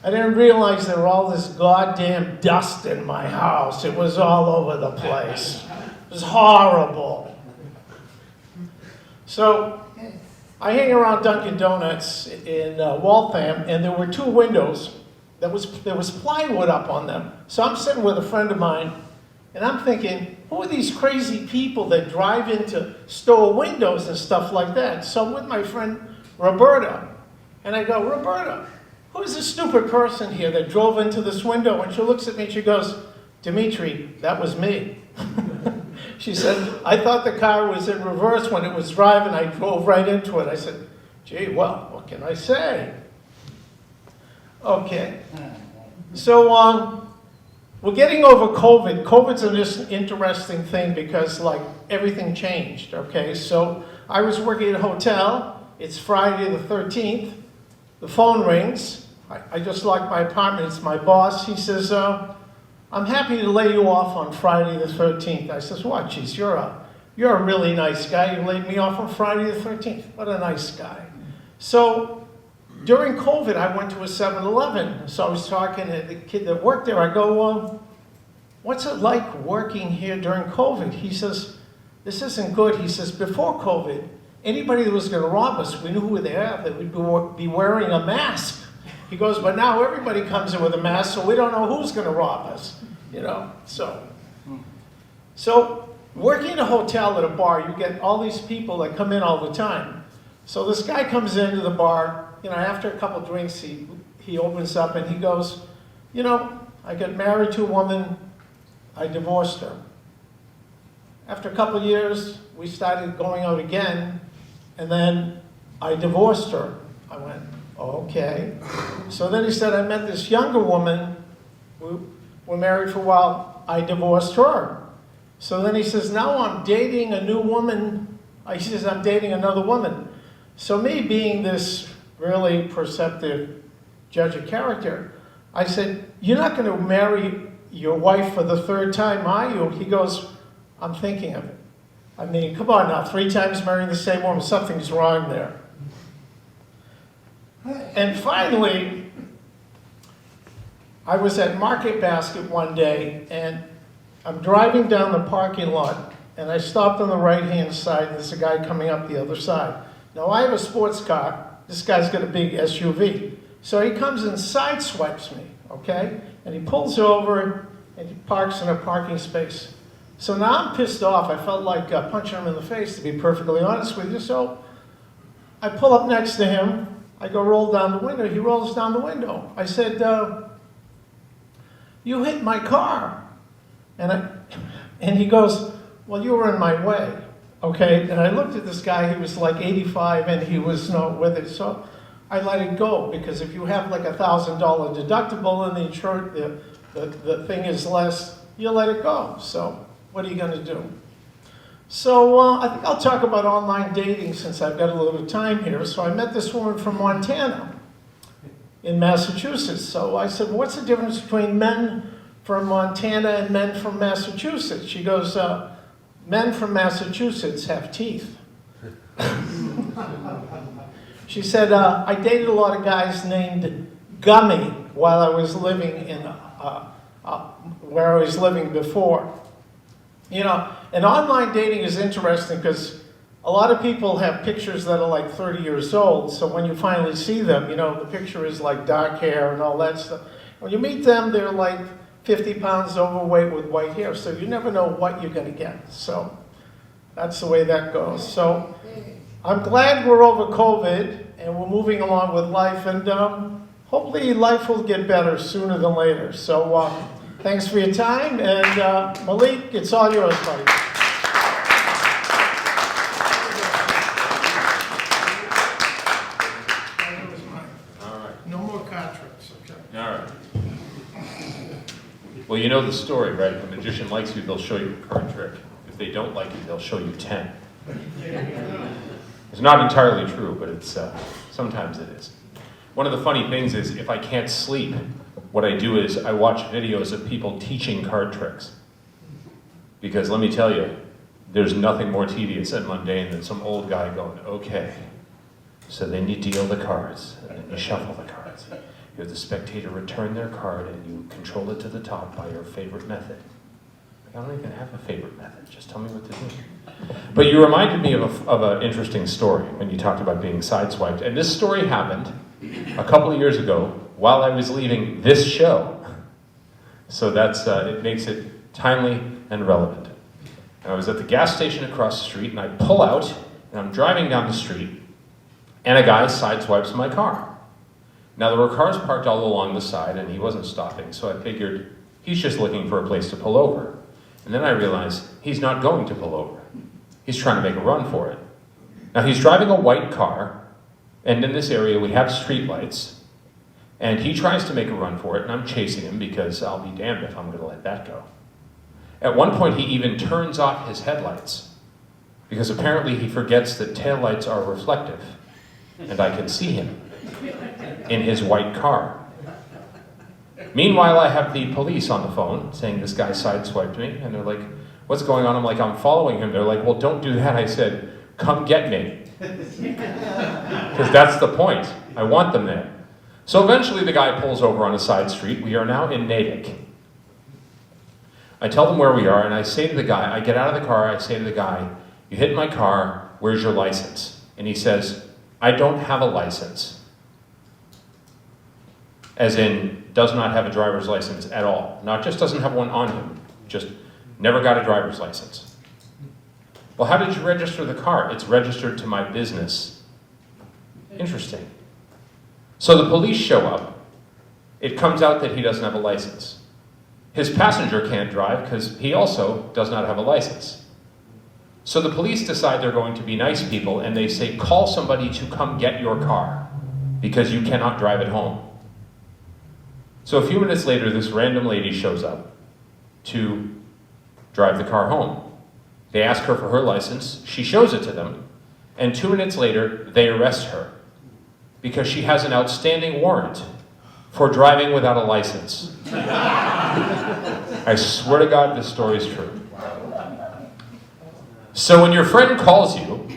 I didn't realize there was all this goddamn dust in my house. It was all over the place. It was horrible. So I hang around Dunkin' Donuts in Waltham, and there were two windows. There was plywood up on them. So I'm sitting with a friend of mine, And I'm thinking, who are these crazy people that drive into store windows and stuff like that? So I'm with my friend Roberta, and I go, Roberta, who's this stupid person here that drove into this window? And she looks at me and she goes, Dimitry, that was me. She said, I thought the car was in reverse when it was driving. I drove right into it. I said, gee, well, what can I say? Okay. So we're getting over COVID. COVID's an interesting thing because, like, everything changed, okay? So I was working at a hotel. It's Friday the 13th. The phone rings. I just locked my apartment. It's my boss. He says, I'm happy to lay you off on Friday the 13th. I says, what, geez, you're a really nice guy. You laid me off on Friday the 13th. What a nice guy. So during COVID, I went to a 7-Eleven. So I was talking to the kid that worked there. I go, what's it like working here during COVID? He says, this isn't good. He says, before COVID, anybody that was going to rob us, we knew who they are. They would be wearing a mask. He goes, but now everybody comes in with a mask, so we don't know who's going to rob us, you know. So working in a hotel at a bar, you get all these people that come in all the time. So this guy comes into the bar, you know, after a couple drinks, he opens up and he goes, you know, I got married to a woman, I divorced her. After a couple years, we started going out again, and then I divorced her. I went, okay. So then he said, I met this younger woman. We were married for a while. I divorced her. So then he says, now I'm dating a new woman. He says, I'm dating another woman. So me being this really perceptive judge of character, I said, you're not going to marry your wife for the third time, are you? He goes, I'm thinking of it. I mean, come on now, 3 times marrying the same woman, something's wrong there. And finally, I was at Market Basket one day, and I'm driving down the parking lot, and I stopped on the right-hand side, and there's a guy coming up the other side. Now, I have a sports car. This guy's got a big SUV. So he comes and sideswipes me, okay? And he pulls over, and he parks in a parking space. So now I'm pissed off. I felt like punching him in the face, to be perfectly honest with you. So I pull up next to him. I go roll down the window. He rolls down the window. I said, you hit my car. And he goes, well, you were in my way, okay? And I looked at this guy. He was like 85, and he was not with it. So I let it go, because if you have like $1,000 deductible and the insurance, the thing is less, you let it go. So what are you going to do? So I think I'll talk about online dating since I've got a little time here. So I met this woman from Montana in Massachusetts. So I said, what's the difference between men from Montana and men from Massachusetts? She goes, men from Massachusetts have teeth. She said, I dated a lot of guys named Gummy while I was living in where I was living before. You know, and online dating is interesting because a lot of people have pictures that are like 30 years old. So when you finally see them, you know, the picture is like dark hair and all that stuff. When you meet them, they're like 50 pounds overweight with white hair. So you never know what you're going to get. So that's the way that goes. So I'm glad we're over COVID and we're moving along with life. And hopefully life will get better sooner than later. So thanks for your time, and Malik, it's all yours, buddy. All right. No more card tricks, okay? All right. Well, you know the story, right? If a magician likes you, they'll show you a card trick. If they don't like you, they'll show you 10. It's not entirely true, but it's sometimes it is. One of the funny things is if I can't sleep, what I do is I watch videos of people teaching card tricks. Because let me tell you, there's nothing more tedious and mundane than some old guy going, okay, so then you deal the cards, and then you shuffle the cards. You have the spectator return their card, and you control it to the top by your favorite method. I don't even have a favorite method, just tell me what to do. But you reminded me of an interesting story when you talked about being sideswiped. And this story happened a couple of years ago while I was leaving this show. So that's it makes it timely and relevant. And I was at the gas station across the street, and I pull out, and I'm driving down the street, and a guy sideswipes my car. Now, there were cars parked all along the side, and he wasn't stopping, so I figured he's just looking for a place to pull over. And then I realized he's not going to pull over. He's trying to make a run for it. Now, he's driving a white car, and in this area we have streetlights, and he tries to make a run for it, and I'm chasing him because I'll be damned if I'm going to let that go. At one point, he even turns off his headlights because apparently he forgets that taillights are reflective, and I can see him in his white car. Meanwhile, I have the police on the phone saying this guy sideswiped me, and they're like, what's going on? I'm like, I'm following him. They're like, well, don't do that. I said, come get me. Because that's the point. I want them there. So eventually the guy pulls over on a side street. We are now in Natick. I tell them where we are, and I say to the guy, I get out of the car, I say to the guy, you hit my car, where's your license? And he says, I don't have a license. As in, does not have a driver's license at all. Not just doesn't have one on him, just never got a driver's license. Well, how did you register the car? It's registered to my business. Interesting. So the police show up. It comes out that he doesn't have a license. His passenger can't drive because he also does not have a license. So the police decide they're going to be nice people, and they say, call somebody to come get your car because you cannot drive it home. So a few minutes later, this random lady shows up to drive the car home. They ask her for her license. She shows it to them. And 2 minutes later, they arrest her because she has an outstanding warrant for driving without a license. I swear to God, this story is true. So when your friend calls you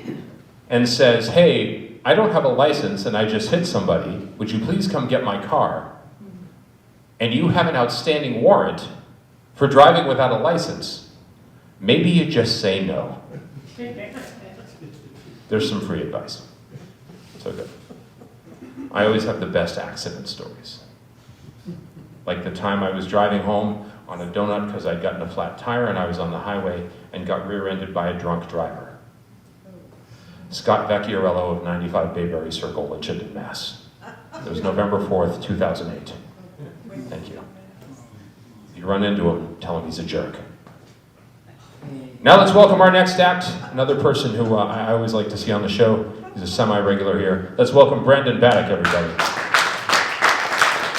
and says, hey, I don't have a license and I just hit somebody, would you please come get my car? And you have an outstanding warrant for driving without a license, maybe you just say no. There's some free advice. So good. I always have the best accident stories. Like the time I was driving home on a donut because I'd gotten a flat tire and I was on the highway and got rear-ended by a drunk driver. Scott Vecchiarello of 95 Bayberry Circle, Winchendon, Mass. It was November 4th, 2008. Thank you. If you run into him, tell him he's a jerk. Now let's welcome our next act, another person who I always like to see on the show. He's a semi-regular here. Let's welcome Brandon Battack, everybody.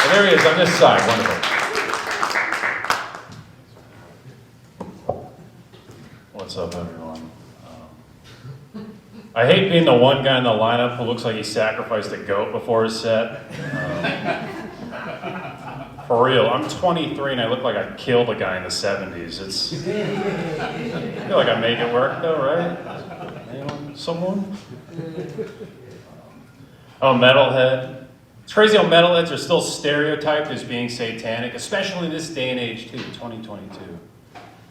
And there he is on this side. Wonderful. What's up, everyone? I hate being the one guy in the lineup who looks like he sacrificed a goat before his set. For real, I'm 23 and I look like I killed a guy in the 70s. I feel like I make it work though, right? Anyone? Someone? I'm a metalhead. It's crazy how metalheads are still stereotyped as being satanic, especially in this day and age too, 2022.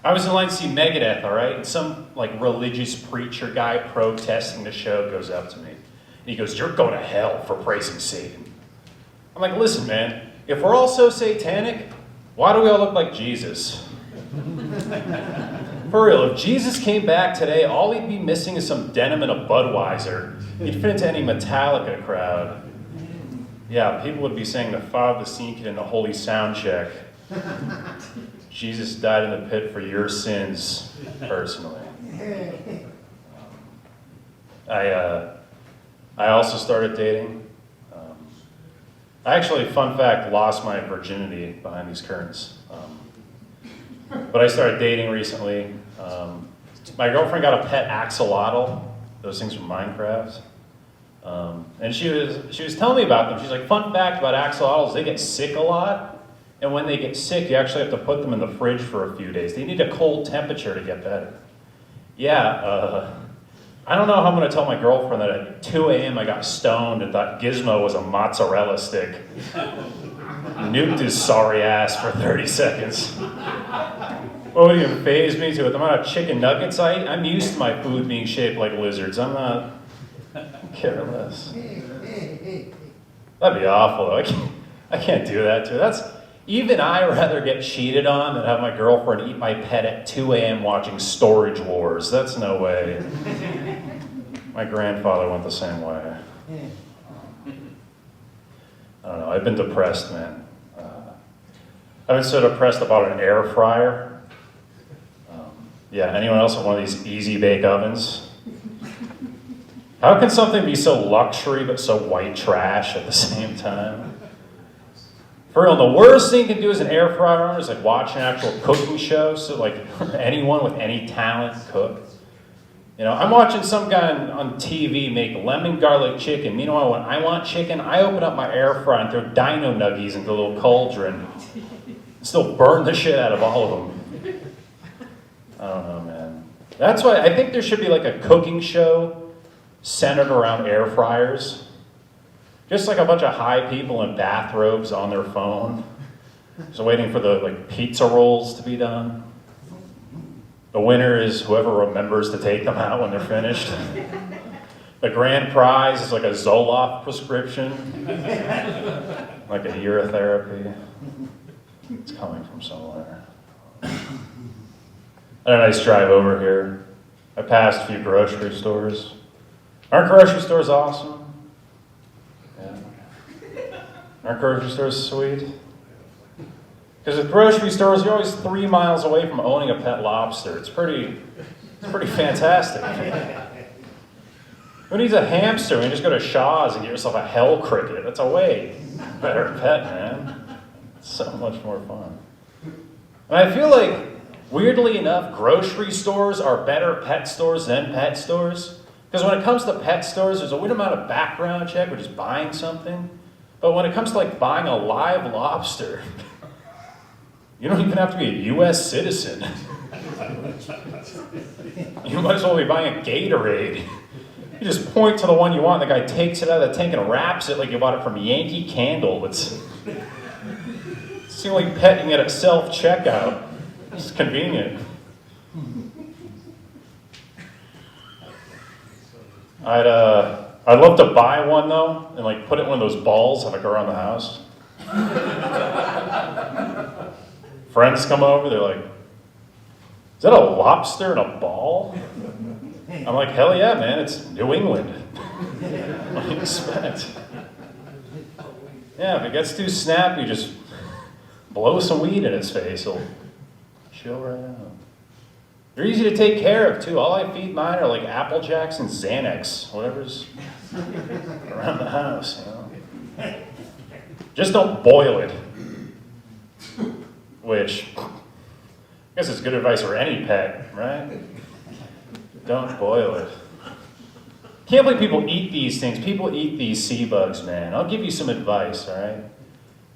I was in line to see Megadeth, all right? And some like religious preacher guy protesting the show goes up to me. And he goes, "You're going to hell for praising Satan." I'm like, listen, man, if we're all so satanic, why do we all look like Jesus? For real, if Jesus came back today, all he'd be missing is some denim and a Budweiser. He'd fit into any Metallica crowd. Yeah, people would be saying the Father, the Son, and the Holy Sound Check. Jesus died in the pit for your sins, personally. I also started dating. I actually, fun fact, lost my virginity behind these curtains. But I started dating recently. My girlfriend got a pet axolotl, those things from Minecraft. And she was telling me about them. She's like, fun fact about axolotls, they get sick a lot. And when they get sick, you actually have to put them in the fridge for a few days. They need a cold temperature to get better. Yeah, I don't know how I'm going to tell my girlfriend that at 2 a.m. I got stoned and thought Gizmo was a mozzarella stick. Nuked his sorry ass for 30 seconds. What would even faze me to it? The amount of chicken nuggets I eat? I'm used to my food being shaped like lizards. I'm careless. That'd be awful, though. I can't do that to her. Even I rather get cheated on than have my girlfriend eat my pet at 2 a.m. watching Storage Wars. That's no way. My grandfather went the same way. I don't know, I've been depressed, man. I've been so depressed about an air fryer. Yeah, anyone else with one of these easy bake ovens? How can something be so luxury but so white trash at the same time? For real, the worst thing you can do as an air fryer owner is like watch an actual cooking show, so like anyone with any talent cook. You know, I'm watching some guy on TV make lemon garlic chicken. Meanwhile, when I want chicken, I open up my air fryer and throw dino nuggies into a little cauldron. Still burn the shit out of all of them. I don't know, man. That's why I think there should be like a cooking show centered around air fryers. Just like a bunch of high people in bathrobes on their phone, just waiting for the like pizza rolls to be done. The winner is whoever remembers to take them out when they're finished. The grand prize is like a Zoloft prescription, like a year of therapy. It's coming from somewhere. I had a nice drive over here. I passed a few grocery stores. Aren't grocery stores awesome? Aren't grocery stores sweet? Because at grocery stores, you're always 3 miles away from owning a pet lobster. It's pretty fantastic. Who needs a hamster when you just go to Shaw's and get yourself a hell cricket? That's a way better pet, man. It's so much more fun. And I feel like, weirdly enough, grocery stores are better pet stores than pet stores. Because when it comes to pet stores, there's a weird amount of background check, or just buying something. But when it comes to like buying a live lobster, you don't even have to be a U.S. citizen. You might as well be buying a Gatorade. You just point to the one you want, the guy takes it out of the tank and wraps it like you bought it from Yankee Candle. It's the only pet you can get at self-checkout. It's convenient. I'd love to buy one though, and like put it in one of those balls, have it go around the house. Friends come over, they're like, "Is that a lobster in a ball?" I'm like, "Hell yeah, man, it's New England." What do you expect? Yeah, if it gets too snappy, just blow some weed in its face, it'll chill right out. They're easy to take care of, too. All I feed mine are like Apple Jacks and Xanax, whatever's around the house, you know. Just don't boil it. Which, I guess is good advice for any pet, right? Don't boil it. Can't believe people eat these things. People eat these sea bugs, man. I'll give you some advice, all right?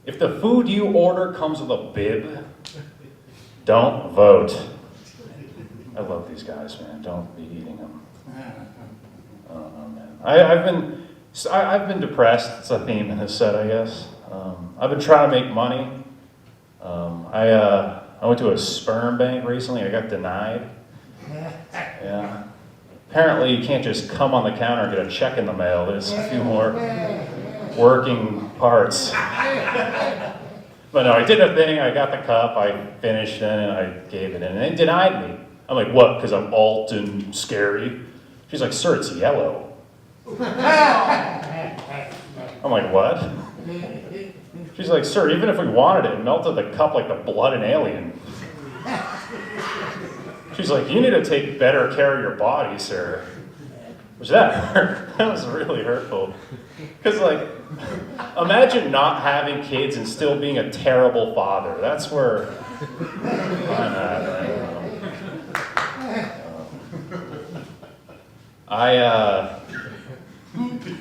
If the food you order comes with a bib, don't vote. I love these guys, man. Don't be eating them. I don't know, man. I've been depressed. It's a theme in this set, I guess. I've been trying to make money. I went to a sperm bank recently. I got denied. Yeah. Apparently, you can't just come on the counter and get a check in the mail. There's a few more working parts. But no, I did a thing. I got the cup. I finished it, and I gave it in. And they denied me. I'm like, "What? Because I'm alt and scary?" She's like, "Sir, it's yellow." I'm like, "What?" She's like, "Sir, even if we wanted it melted the cup like the blood in Alien." She's like, "You need to take better care of your body, sir." Which that hurt. That was really hurtful. Because, like, imagine not having kids and still being a terrible father. That's where I'm at right now.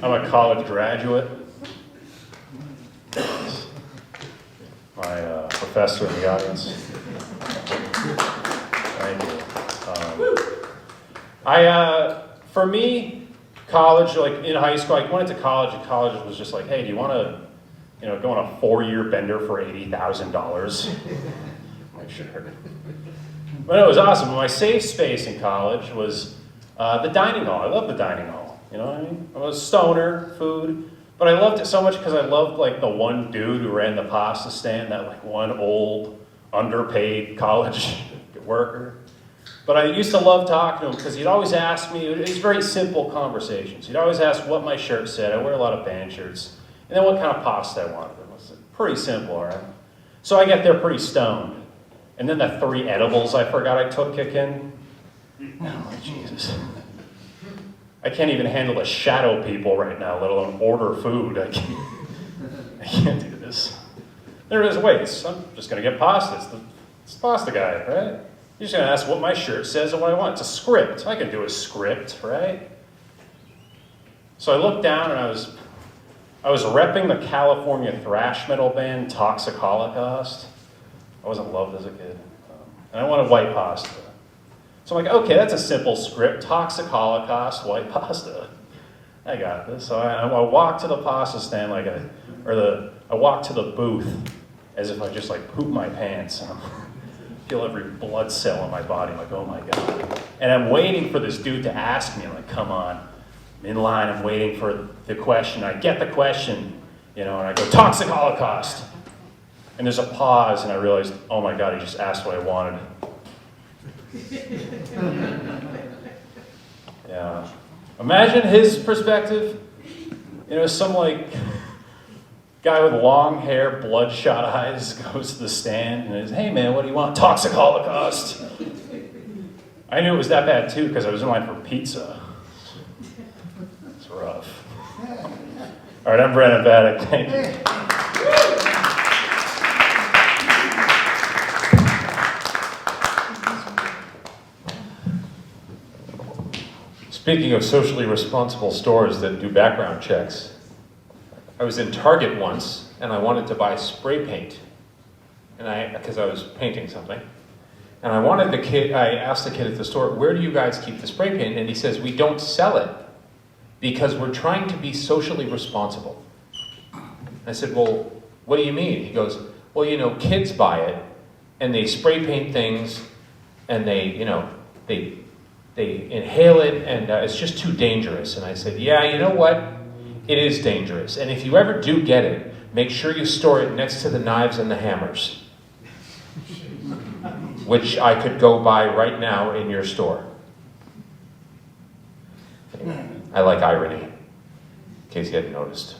I'm a college graduate. My professor in the audience. Thank you. For me, college, like in high school, I went into college, and college was just like, "Hey, do you want to, go on a 4-year bender for $80,000? Like, sure. But it was awesome. My safe space in college was the dining hall. I love the dining hall. You know what I mean? I was stoner, food. But I loved it so much because I loved like the one dude who ran the pasta stand, that like one old, underpaid college worker. But I used to love talking to him because he'd always ask me, it was very simple conversations. He'd always ask what my shirt said. I wear a lot of band shirts. And then what kind of pasta I wanted. It was pretty simple, all right? So I get there pretty stoned. And then the 3 edibles I forgot I took kick in. Oh, Jesus. I can't even handle the shadow people right now, let alone order food. I can't do this. There it is, wait, I'm just going to get pasta. It's the pasta guy, right? You're just going to ask what my shirt says and what I want. It's a script. I can do a script, right? So I looked down and I was repping the California thrash metal band Toxic Holocaust. I wasn't loved as a kid. And I wanted white pasta. So I'm like, okay, that's a simple script. Toxic Holocaust, white pasta. I got this. So I walked to the pasta stand I walked to the booth as if I just like pooped my pants. And I feel every blood cell in my body. I'm like, oh my God. And I'm waiting for this dude to ask me. I'm like, come on. I'm in line. I'm waiting for the question. I get the question, and I go, Toxic Holocaust. And there's a pause, and I realized, oh my God, he just asked what I wanted. Yeah. Imagine his perspective. Some like guy with long hair, bloodshot eyes goes to the stand and is, hey man, what do you want? Toxic Holocaust. I knew it was that bad too because I was in line for pizza. It's rough. All right, I'm Brandon Battack. Thank you. Speaking of socially responsible stores that do background checks, I was in Target once and I wanted to buy spray paint, because I was painting something, and I asked the kid at the store, where do you guys keep the spray paint? And he says, we don't sell it because we're trying to be socially responsible. I said, well, what do you mean? He goes, well, kids buy it and they spray paint things and they inhale it, and it's just too dangerous. And I said, yeah, you know what? It is dangerous. And if you ever do get it, make sure you store it next to the knives and the hammers, which I could go buy right now in your store. I like irony, in case you hadn't noticed.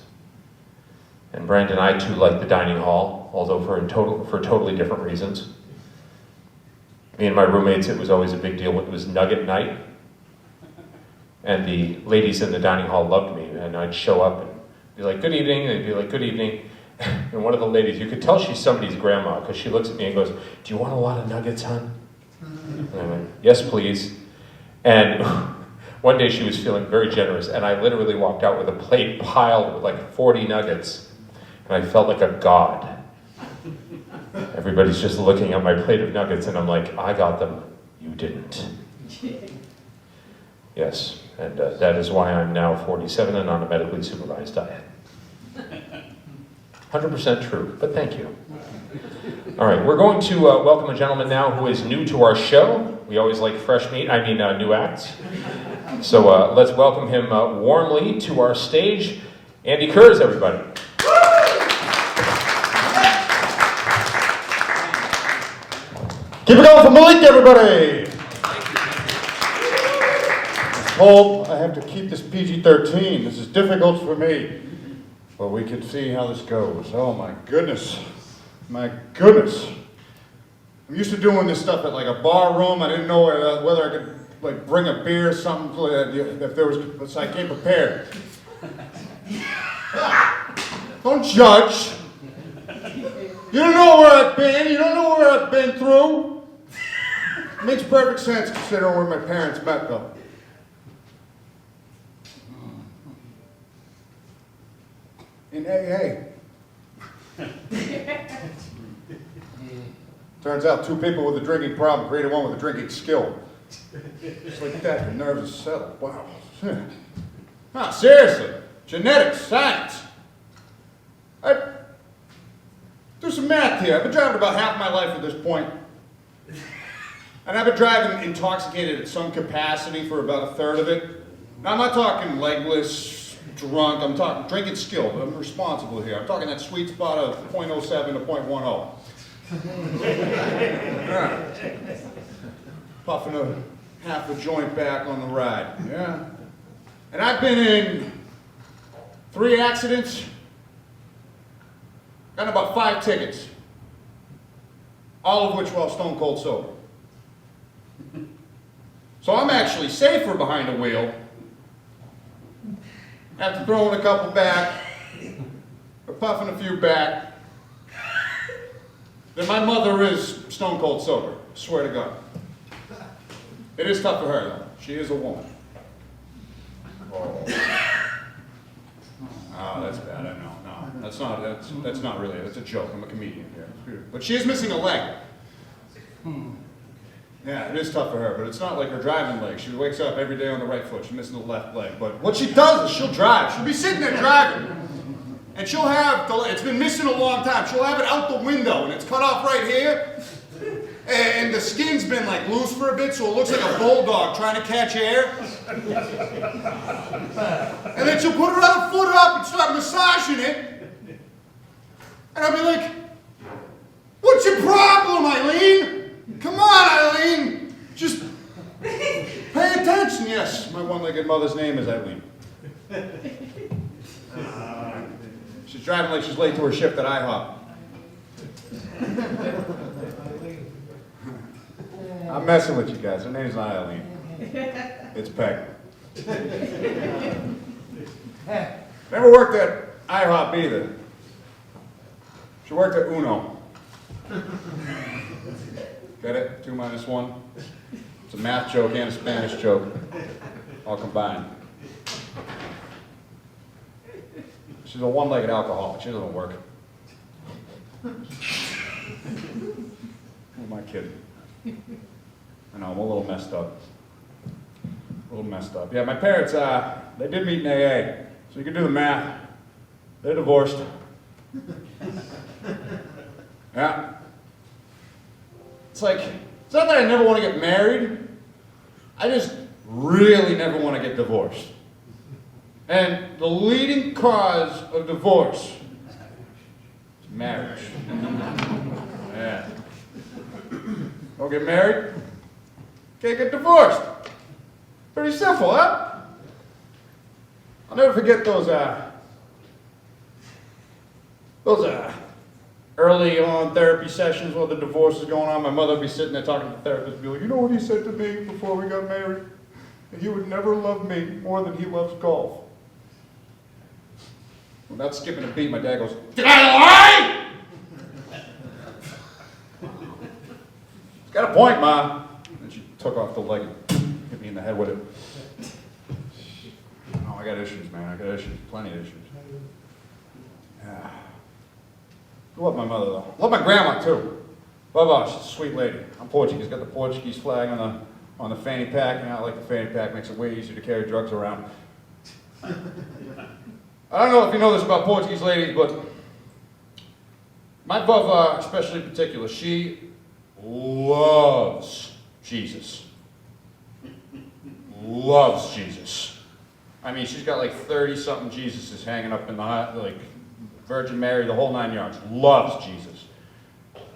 And Brandon and I too like the dining hall, although for totally different reasons. Me and my roommates, it was always a big deal when it was nugget night. And the ladies in the dining hall loved me. And I'd show up and be like, good evening. And they'd be like, good evening. And one of the ladies, you could tell she's somebody's grandma because she looks at me and goes, do you want a lot of nuggets, hon? And I went, yes, please. And one day she was feeling very generous. And I literally walked out with a plate piled with like 40 nuggets. And I felt like a god. Everybody's just looking at my plate of nuggets, and I'm like, I got them, you didn't. Yes, and that is why I'm now 47 and on a medically supervised diet. 100% true, but thank you. All right, we're going to welcome a gentleman now who is new to our show. We always like new acts. So let's welcome him warmly to our stage. Andy Karr, everybody. Keep it going for Malik, everybody! Hope I have to keep this PG-13. This is difficult for me. But we can see how this goes. Oh my goodness. My goodness. I'm used to doing this stuff at like a bar room. I didn't know whether I could like bring a beer or something if there was, so I came prepared. Don't judge. You don't know where I've been. You don't know where I've been through. It makes perfect sense considering where my parents met, though. In AA. Turns out 2 people with a drinking problem created one with a drinking skill. Just like that, your nerves are settled. Wow. Ah, seriously. Genetics, science. Do some math here. I've been driving about half my life at this point. And I've been driving intoxicated at some capacity for about a third of it. Now, I'm not talking legless, drunk. I'm talking drinking skill, but I'm responsible here. I'm talking that sweet spot of .07 to .10. Yeah. Puffing half a joint back on the ride. Yeah. And I've been in 3 accidents, got about 5 tickets, all of which while stone cold sober. So I'm actually safer behind the wheel, after throwing a couple back, or puffing a few back, than my mother is stone cold sober, swear to God. It is tough for her though, she is a woman. Oh, that's bad, I know, no, that's not really, that's a joke, I'm a comedian here. But she is missing a leg. Yeah, it is tough for her, but it's not like her driving leg. She wakes up every day on the right foot. She's missing the left leg. But what she does is she'll drive. She'll be sitting there driving. And she'll have, it's been missing a long time. She'll have it out the window, and it's cut off right here. And the skin's been like loose for a bit, so it looks like a bulldog trying to catch air. And then she'll put her other foot up and start massaging it. And I'll be like, what's your problem, Eileen? Come on, Eileen! Just pay attention. Yes, my one-legged mother's name is Eileen. She's driving like she's late to her shift at IHOP. I'm messing with you guys. Her name's not Eileen. It's Peg. Never worked at IHOP either. She worked at Uno. Get it? 2 minus 1. It's a math joke and a Spanish joke, all combined. She's a one-legged alcoholic. She doesn't work. Who am I kidding? I know, I'm a little messed up. Yeah, my parents, they did meet in AA, so you can do the math. They're divorced. Yeah. It's like, it's not that I never want to get married. I just really never want to get divorced. And the leading cause of divorce is marriage. Yeah. Don't get married, can't get divorced. Pretty simple, huh? I'll never forget those early on therapy sessions while the divorce is going on. My mother would be sitting there talking to the therapist and be like, you know what he said to me before we got married? That he would never love me more than he loves golf. Without skipping a beat, my dad goes, did I lie? He's got a point, Ma. And she took off the leg and hit me in the head with it. Oh, I got issues, man. I got issues. Plenty of issues. Yeah. I love my mother, though. Love my grandma, too. She's a sweet lady. I'm Portuguese. Got the Portuguese flag on the fanny pack, and I like the fanny pack. Makes it way easier to carry drugs around. I don't know if you know this about Portuguese ladies, but my vovó, especially in particular, she loves Jesus. Loves Jesus. I mean, she's got like 30-something Jesuses hanging up in the, like, Virgin Mary, the whole 9 yards. Loves Jesus.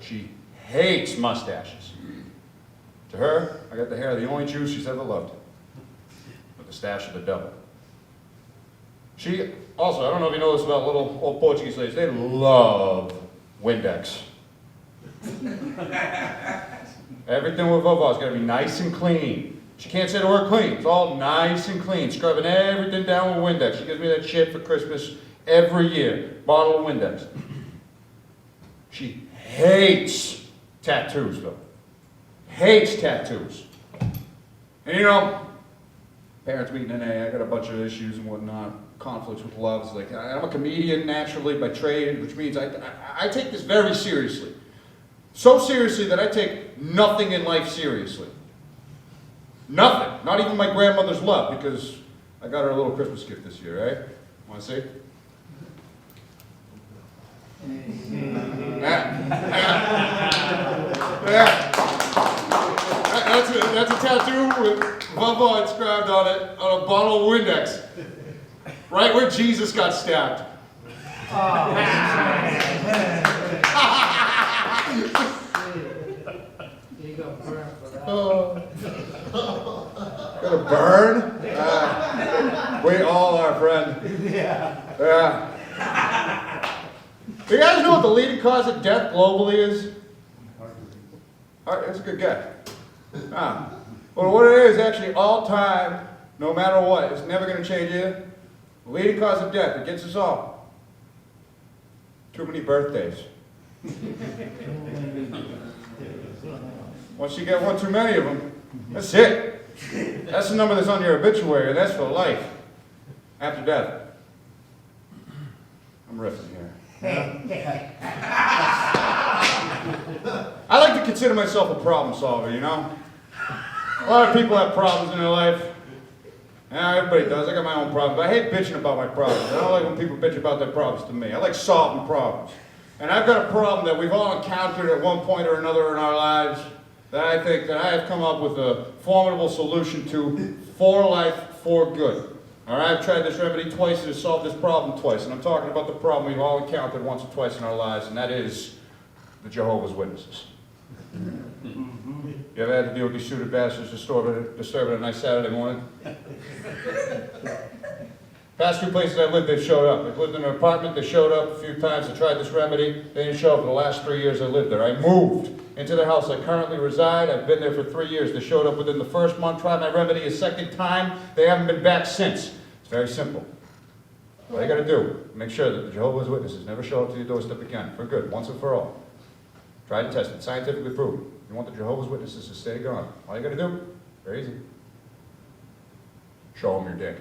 She hates mustaches. To her, I got the hair of the only Jew she's ever loved. With the stash of the devil. She also, I don't know if you know this about little old Portuguese ladies, they love Windex. Everything with Vovó's got to be nice and clean. She can't say the word clean. It's all nice and clean. Scrubbing everything down with Windex. She gives me that shit for Christmas every year. Bottle of Windex. She hates tattoos, though. Hates tattoos. And you know, parents meeting in AA, I got a bunch of issues and whatnot, conflicts with loves. Like, I'm a comedian naturally by trade, which means I take this very seriously. So seriously that I take nothing in life seriously. Nothing. Not even my grandmother's love, because I got her a little Christmas gift this year, right? Want to see? That's a tattoo with Vovó inscribed on it on a bottle of Windex. right where Jesus got stabbed. You go burn for that. Gonna burn? We all are, friend. Yeah. You guys know what the leading cause of death globally is? All right, that's a good guess. Well, what it is actually all time, no matter what, it's never going to change either. The leading cause of death, it gets us all. Too many birthdays. Once you get one too many of them, that's it. That's the number that's on your obituary, and that's for life. After death. I'm riffing here. I like to consider myself a problem solver, you know? A lot of people have problems in their life. Yeah, everybody does. I got my own problems. But I hate bitching about my problems. I don't like when people bitch about their problems to me. I like solving problems. And I've got a problem that we've all encountered at one point or another in our lives that I think that I have come up with a formidable solution to for life, for good. All right, I've tried this remedy twice and it's solved this problem twice. And I'm talking about the problem we've all encountered once or twice in our lives, and that is the Jehovah's Witnesses. You ever had to deal with these suited bastards disturbing a nice Saturday morning? Past two places I lived, they've showed up. I've lived in an apartment, they showed up a few times. I tried this remedy, they didn't show up for the last 3 years I lived there. I moved into the house I currently reside. I've been there for 3 years. They showed up within the first month, tried my remedy a second time. They haven't been back since. It's very simple. All you gotta do, make sure that the Jehovah's Witnesses never show up to your doorstep again, for good, once and for all. Tried and tested, scientifically proven. You want the Jehovah's Witnesses to stay gone. All you gotta do, very easy. Show them your dick.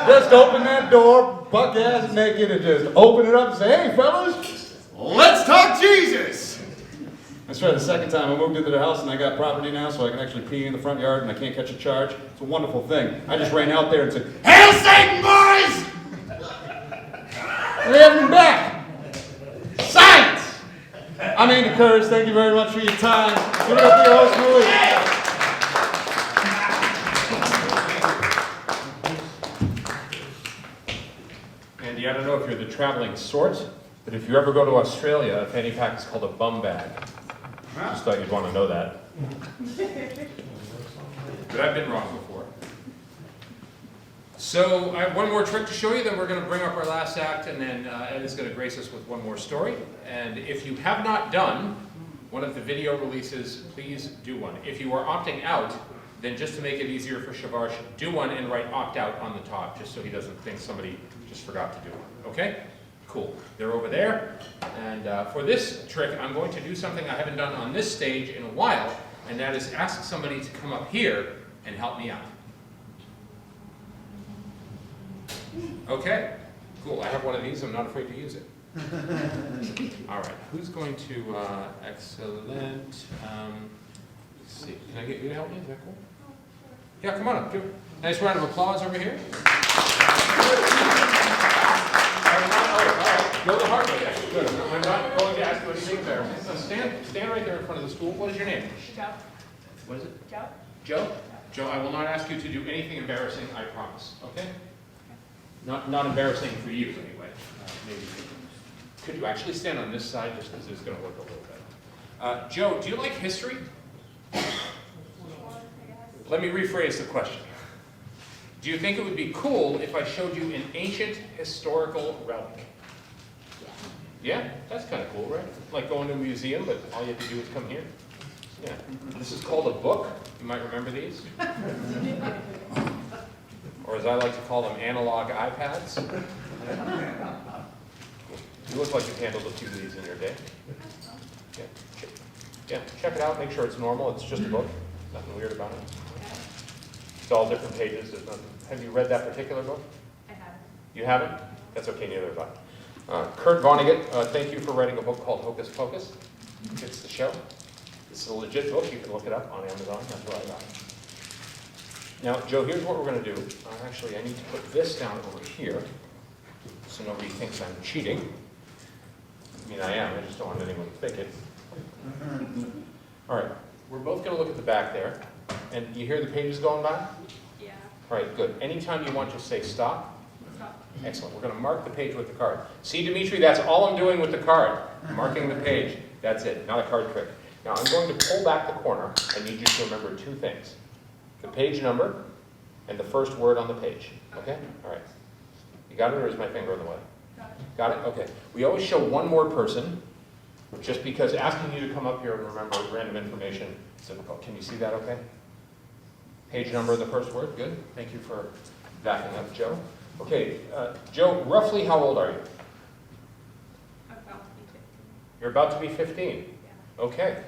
Just open that door, buck ass naked, and just open it up and say, hey fellas, let's talk Jesus! That's right, the second time I moved into the house and I got property now so I can actually pee in the front yard and I can't catch a charge. It's a wonderful thing. I just ran out there and said, hail Satan, boys! We haven't been back. Science! I'm Andy Kurz. Thank you very much for your time. Give it up for your host, Malik. Andy, I don't know if you're the traveling sort, but if you ever go to Australia, a fanny pack is called a bum bag. Just thought you'd want to know that. But I've been wrong before. So I have one more trick to show you, then we're going to bring up our last act, and then Ed is going to grace us with one more story. And if you have not done one of the video releases, please do one. If you are opting out, then just to make it easier for Shavarsh, do one and write opt out on the top, just so he doesn't think somebody just forgot to do one. Okay? Cool. They're over there. And for this trick, I'm going to do something I haven't done on this stage in a while, and that is ask somebody to come up here and help me out. Okay, cool. I have one of these. I'm not afraid to use it. All right. Who's going to? Excellent. Let's see. Can I get you to help me? Is that cool? Yeah, come on up. Do it. Nice round of applause over here. All right. Go the hard way. Then. Good. I'm not going to ask you anything embarrassing. So stand right there in front of the stool. What is your name? Joe. What is it? Joe. Joe? Joe, I will not ask you to do anything embarrassing, I promise. Okay? Not embarrassing for you, anyway. Maybe. Could you actually stand on this side, just because it's going to look a little better? Joe, do you like history? Let me rephrase the question. Do you think it would be cool if I showed you an ancient historical relic? Yeah? That's kind of cool, right? Like going to a museum, but all you have to do is come here. Yeah. This is called a book. You might remember these. Or as I like to call them, analog iPads. You look like you've handled a few of these in your day. Yeah, check it out, make sure it's normal. It's just a book. Nothing weird about it. It's all different pages. There's nothing. Have you read that particular book? I haven't. You haven't? That's okay, neither have I. Kurt Vonnegut, thank you for writing a book called Hocus Pocus. It's the show. This is a legit book. You can look it up on Amazon. That's where I got it. Now, Joe, here's what we're going to do. Actually, I need to put this down over here so nobody thinks I'm cheating. I mean, I am. I just don't want anyone to think it. All right. We're both going to look at the back there. And you hear the pages going by? Yeah. All right, good. Anytime you want to say stop. Stop. Excellent. We're going to mark the page with the card. See, Dimitry, that's all I'm doing with the card. Marking the page. That's it. Not a card trick. Now, I'm going to pull back the corner. I need you to remember two things. The page number and the first word on the page. Okay? All right. You got it, or is my finger in the way? Got it. Got it? Okay. We always show one more person, just because asking you to come up here and remember random information is difficult. Can you see that okay? Page number of the first word. Good. Thank you for backing up, Joe. Okay, Joe, roughly how old are you? I'm about to be 15. You're about to be 15. Yeah. Okay.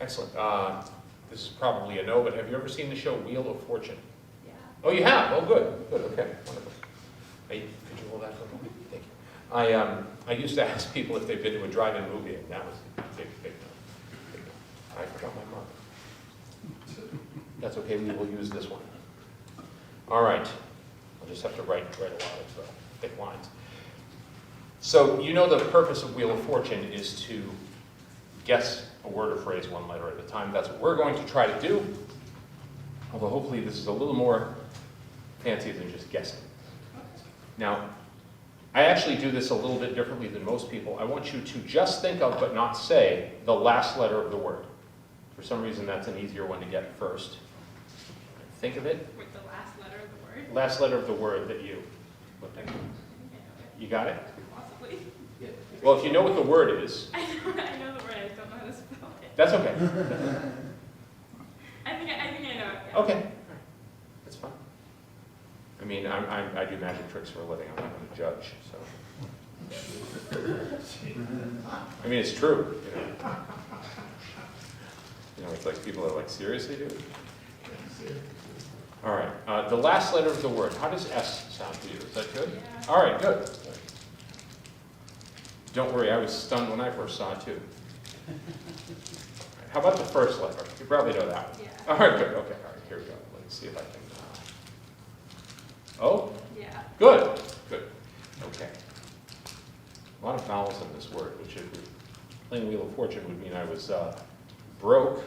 Excellent. This is probably a no, but have you ever seen the show Wheel of Fortune? Yeah. Oh, you have? Oh, good. Good. Okay. Wonderful. Hey, could you hold that for a moment? Thank you. I used to ask people if they've been to a drive-in movie, and that was a big no. Big no. I forgot my marker. That's okay. We will use this one. All right. I'll just have to write a lot of thick lines. So you know the purpose of Wheel of Fortune is to guess a word or phrase one letter at a time. That's what we're going to try to do. Although hopefully this is a little more fancy than just guessing. Now, I actually do this a little bit differently than most people. I want you to just think of, but not say, the last letter of the word. For some reason, that's an easier one to get first. Think of it. With the last letter of the word? Last letter of the word that you would think of. You got it? Possibly. Well, if you know what the word is, I know the word, I just don't know how to spell it. that's okay. I think I know it. Yeah. Okay. That's fine. I mean, I do magic tricks for a living. I'm not going to judge, so. I mean, it's true. You know, it's like people are like, seriously, dude? All right. The last letter of the word. How does S sound to you? Is that good? Yeah. All right, good. Don't worry, I was stunned when I first saw it, too. How about the first letter? You probably know that one. Yeah. All right, good. Okay, all right, here we go. Let's see if I can. Oh, Yeah. good, good. Okay. A lot of vowels in this word, which if we're playing Wheel of Fortune would mean I was broke.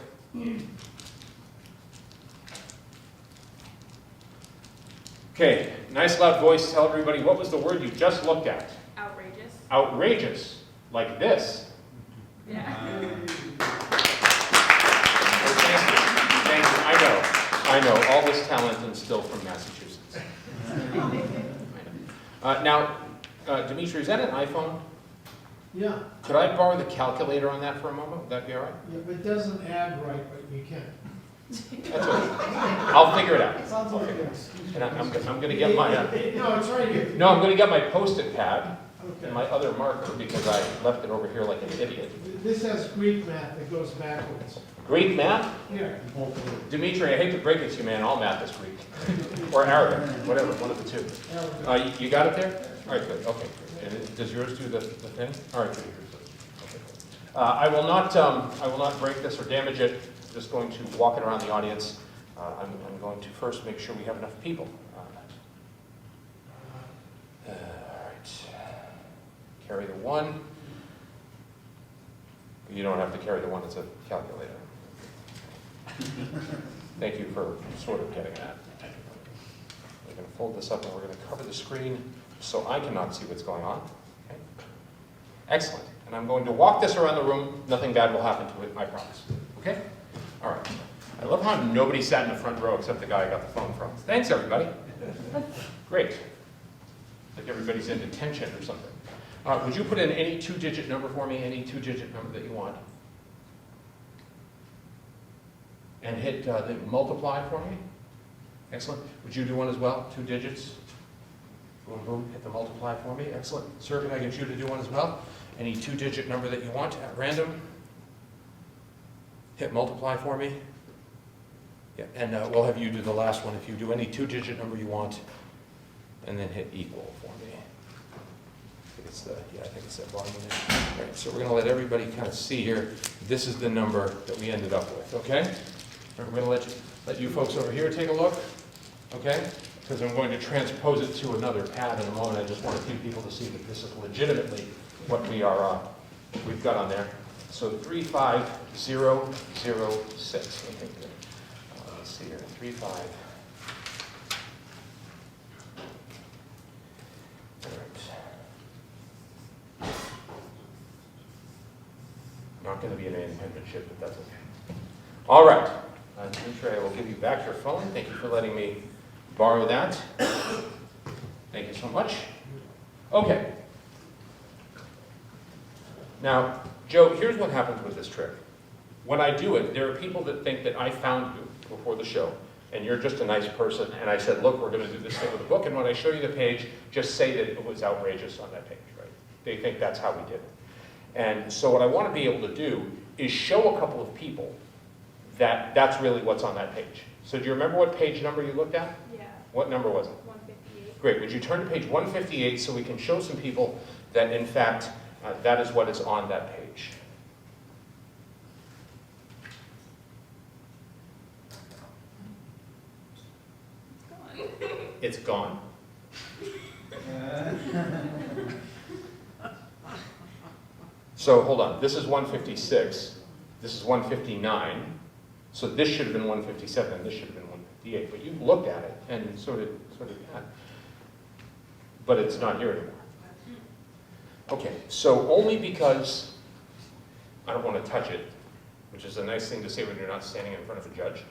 Okay, nice loud voice. Tell everybody, what was the word you just looked at? Outrageous. Outrageous, like this. Yeah. Thank you. I know. All this talent and still from Massachusetts. Now, Dimitry, is that an iPhone? Yeah, Could I borrow the calculator on that for a moment? Would that be all right? yeah, but it doesn't add right, but you can. That's okay. I'll figure it out. Sounds like an excuse. And I'm going to get my No, it's right here. no, I'm going to get my Post-it pad Okay. and my other marker because I left it over here like an idiot. This has Greek math that goes backwards. Greek math? Here. Dimitri, I hate to break it to you, man. All math is Greek or Arabic, whatever, one of the two. You got it there? All right, good. Okay. And does yours do the thing? All right, good. Okay. I will not break this or damage it. I'm just going to walk it around the audience. I'm going to first make sure we have enough people. All right. Carry the one. You don't have to carry the one. It's a calculator. Thank you for sort of getting that. We're going to fold this up and we're going to cover the screen so I cannot see what's going on. Okay. Excellent. And I'm going to walk this around the room. Nothing bad will happen to it, I promise. Okay? All right. I love how nobody sat in the front row except the guy I got the phone from. Thanks, everybody. Great. Like everybody's in detention or something. Would you put in any two-digit number for me, any two-digit number that you want? And hit the multiply for me. Excellent. Would you do one as well? 2 digits. Boom, boom. Hit the multiply for me. Excellent. Sir, can I get you to do one as well? Any two-digit number that you want at random. Hit multiply for me. Yeah, and we'll have you do the last one. If you do any two-digit number you want, and then hit equal for me. I think it's that bottom one there. All right, so we're going to let everybody kind of see here. This is the number that we ended up with, okay? All right, we're going to let you folks over here take a look, okay? Because I'm going to transpose it to another pad in a moment. I just want a few people to see that this is legitimately what we've got on there. So 35006. Okay, good. Let's see here. 35006. not going to be an independent ship, but that's okay. All right. Dimitry, I will give you back your phone. Thank you for letting me borrow that. Thank you so much. Okay. Now, Joe, here's what happens with this trick. When I do it, there are people that think that I found you before the show, and you're just a nice person, and I said, look, we're going to do this thing with the book, and when I show you the page, just say that it was outrageous on that page, right? They think that's how we did it. And so what I want to be able to do is show a couple of people that that's really what's on that page. So do you remember what page number you looked at? Yeah. What number was it? 158. Great. Would you turn to page 158 so we can show some people that, in fact, that is what is on that page. It's gone. It's gone. So hold on. This is 156. This is 159. So this should have been 157, and this should have been 158. But you looked at it, and sort of yeah. But it's not here anymore. Okay, so only because I don't want to touch it, which is a nice thing to say when you're not standing in front of a judge.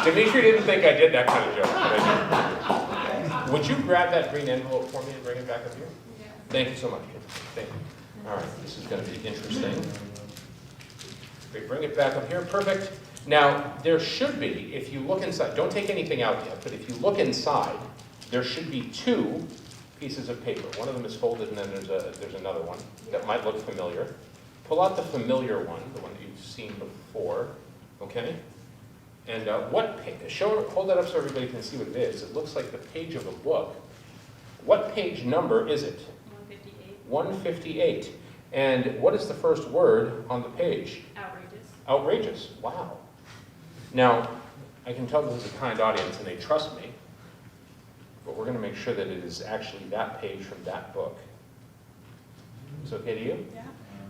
Dimitry didn't think I did that kind of joke, but I did. Would you grab that green envelope for me and bring it back up here? Yeah. Thank you so much. Thank you. All right, this is going to be interesting. Great, bring it back up here. Perfect. Now, there should be, if you look inside, don't take anything out yet, but if you look inside, there should be two pieces of paper. One of them is folded, and then there's another one that might look familiar. Pull out the familiar one, the one that you've seen before, okay? And what page? Hold that up so everybody can see what it is. It looks like the page of a book. What page number is it? 158. 158. And what is the first word on the page? Outrageous. Outrageous. Wow. Now, I can tell this is a kind audience and they trust me, but we're going to make sure that it is actually that page from that book. Is it okay to you? Yeah.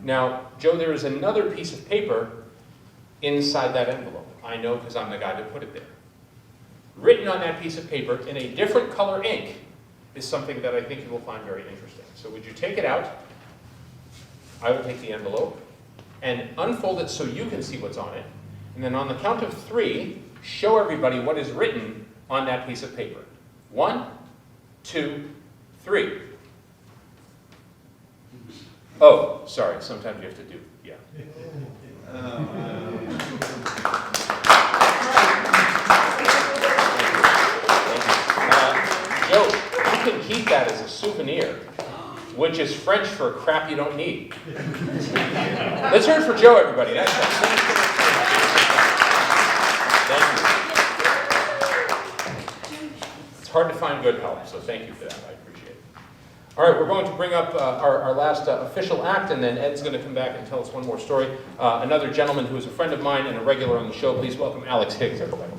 Now, Joe, there is another piece of paper inside that envelope. I know because I'm the guy that put it there. Written on that piece of paper in a different color ink is something that I think you will find very interesting. So would you take it out? I will take the envelope and unfold it so you can see what's on it. And then on the count of 3, show everybody what is written on that piece of paper. 1, 2, 3. Oh, sorry, sometimes you have to do, yeah. Joe, you can keep that as a souvenir, which is French for crap you don't need. Let's hear it for Joe, everybody. That's Thank you. It's hard to find good help, so thank you for that. I appreciate it. All right, we're going to bring up our last official act, and then Ed's going to come back and tell us one more story. Another gentleman who is a friend of mine and a regular on the show. Please welcome Alex Higgins, everybody.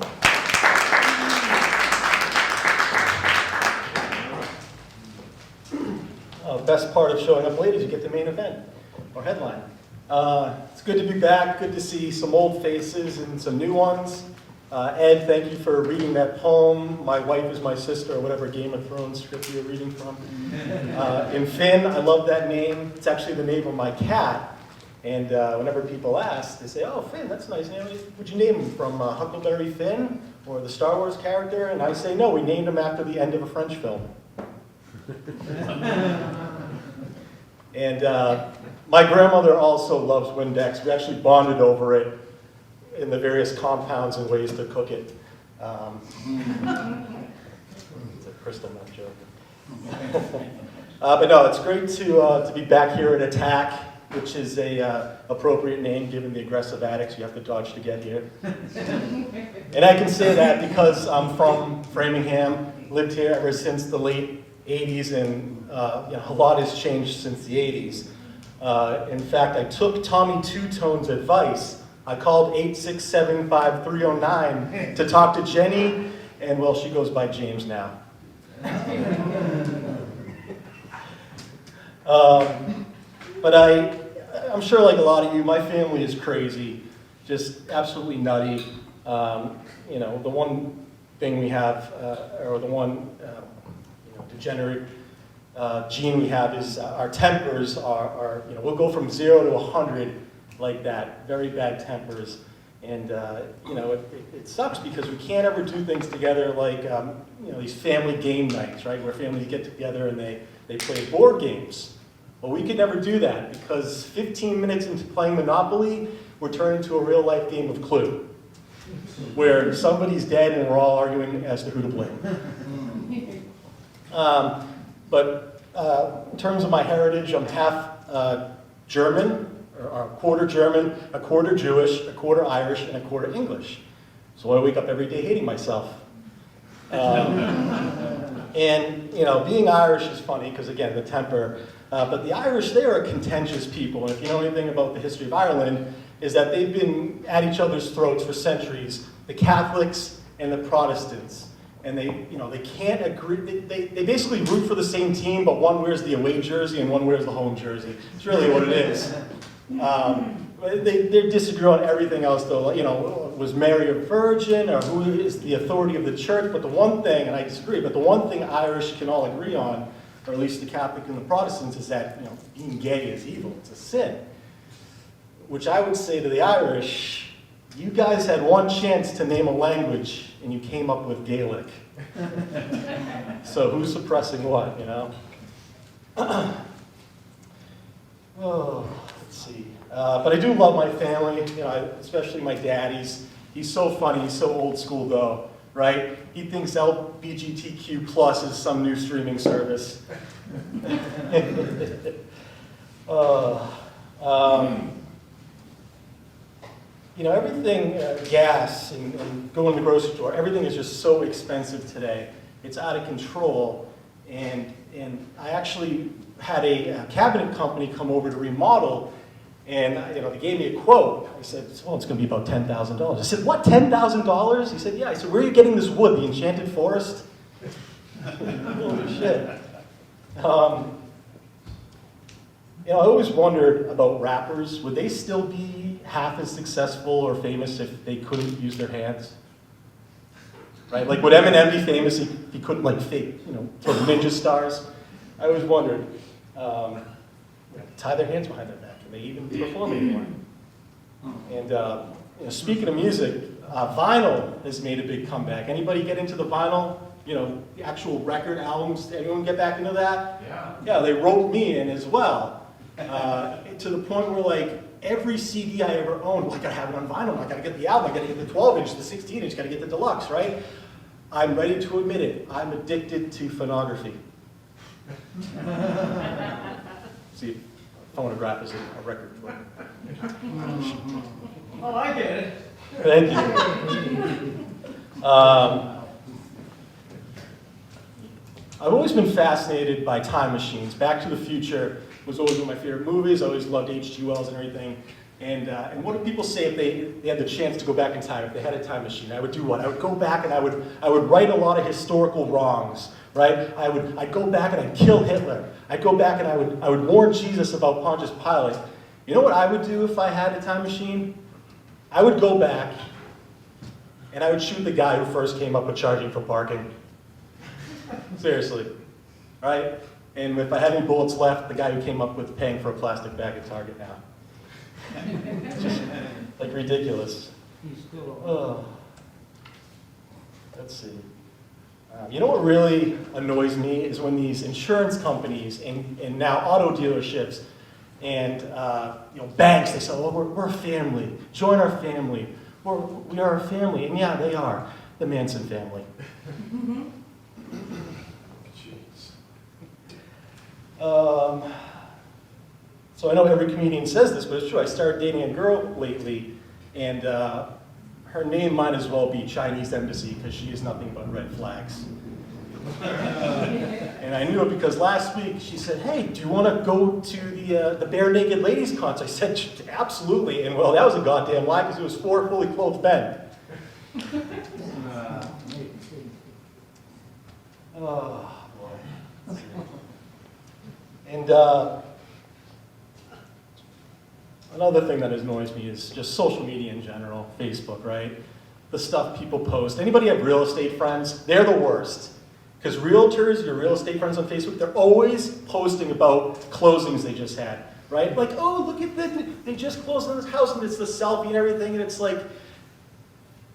Best part of showing up late is you get the main event, or headline. It's good to be back, good to see some old faces and some new ones. Ed, thank you for reading that poem, My Wife is My Sister, or whatever Game of Thrones script you're reading from. And Finn, I love that name. It's actually the name of my cat. And whenever people ask, they say, oh, Finn, that's a nice name. Would you name him from Huckleberry Finn, or the Star Wars character? And I say, no, we named him after the end of a French film. And my grandmother also loves Windex. We actually bonded over it in the various compounds and ways to cook it. It's a crystal nut joke. But no, it's great to be back here at Attack, which is a appropriate name given the aggressive addicts you have to dodge to get here. And I can say that because I'm from Framingham, lived here ever since the late 80s, and a lot has changed since the 80s. In fact, I took Tommy Two-Tone's advice. I called 867-5309 to talk to Jenny, and well, she goes by James now. But I'm sure like a lot of you, my family is crazy, just absolutely nutty. The one thing we have, or the one degenerate gene we have is our tempers are, we'll go from 0 to 100 like that, very bad tempers. And, it sucks because we can't ever do things together like, these family game nights, right? Where families get together and they play board games. Well, we could never do that because 15 minutes into playing Monopoly, we're turning into a real life game of Clue, where somebody's dead and we're all arguing as to who to blame. But in terms of my heritage, I'm half German, or a quarter German, a quarter Jewish, a quarter Irish, and a quarter English. So I wake up every day hating myself. And, being Irish is funny because, again, the temper. But the Irish, they are a contentious people. And if you know anything about the history of Ireland, is that they've been at each other's throats for centuries, the Catholics and the Protestants. And they can't agree. They basically root for the same team, but one wears the away jersey and one wears the home jersey. It's really what it is. They disagree on everything else, though. Was Mary a virgin, or who is the authority of the church? But the one thing, and I disagree, but the one thing Irish can all agree on, or at least the Catholic and the Protestants, is that being gay is evil. It's a sin. Which I would say to the Irish, you guys had one chance to name a language, and you came up with Gaelic. So who's suppressing what, Oh, let's see. But I do love my family, especially my dad. He's so funny. He's so old school, though, right? He thinks LGBTQ+ is some new streaming service. Everything, gas and going to the grocery store, everything is just so expensive today. It's out of control. And I actually had a cabinet company come over to remodel, and they gave me a quote. I said, well, it's going to be about $10,000. I said, what, $10,000? He said, yeah. I said, where are you getting this wood, the enchanted forest? Holy shit. I always wondered about rappers. Would they still be half as successful or famous if they couldn't use their hands? Right? Like, would Eminem be famous if he couldn't, throw ninja stars? I always wondered. Tie their hands behind their back. Can they even perform anymore? And speaking of music, vinyl has made a big comeback. Anybody get into the vinyl? The actual record albums. Anyone get back into that? Yeah, they roped me in as well. To the point where, every CD I ever owned, I gotta have it on vinyl. I gotta get the album. I gotta get the 12-inch, the 16-inch. Gotta get the deluxe, right? I'm ready to admit it. I'm addicted to phonography. See, phonograph is a record player. Oh, I get it. Thank you. I've always been fascinated by time machines. Back to the Future was always one of my favorite movies. I always loved H.G. Wells and everything. And what do people say if they had the chance to go back in time, if they had a time machine? I would do what? I would go back and I would right a lot of historical wrongs, right? I'd go back and I'd kill Hitler. I'd go back and I would warn Jesus about Pontius Pilate. You know what I would do if I had a time machine? I would go back and I would shoot the guy who first came up with charging for parking. Seriously, right? And if I had any bullets left, the guy who came up with paying for a plastic bag at Target now. Just, ridiculous. Let's see. You know what really annoys me is when these insurance companies and now auto dealerships and banks, they say, oh, we're a family. Join our family. We are a family. And yeah, they are. The Manson family. So I know every comedian says this, but it's true. I started dating a girl lately, and her name might as well be Chinese Embassy because she is nothing but red flags. And I knew it because last week she said, hey, do you want to go to the Bare Naked Ladies concert? I said, absolutely. And well, that was a goddamn lie because it was 4 fully clothed men. Oh, boy. And another thing that annoys me is just social media in general, Facebook, right? The stuff people post. Anybody have real estate friends? They're the worst. Because realtors, your real estate friends on Facebook, they're always posting about closings they just had, right? Like, oh, look at this, they just closed on this house, and it's the selfie and everything, and it's like,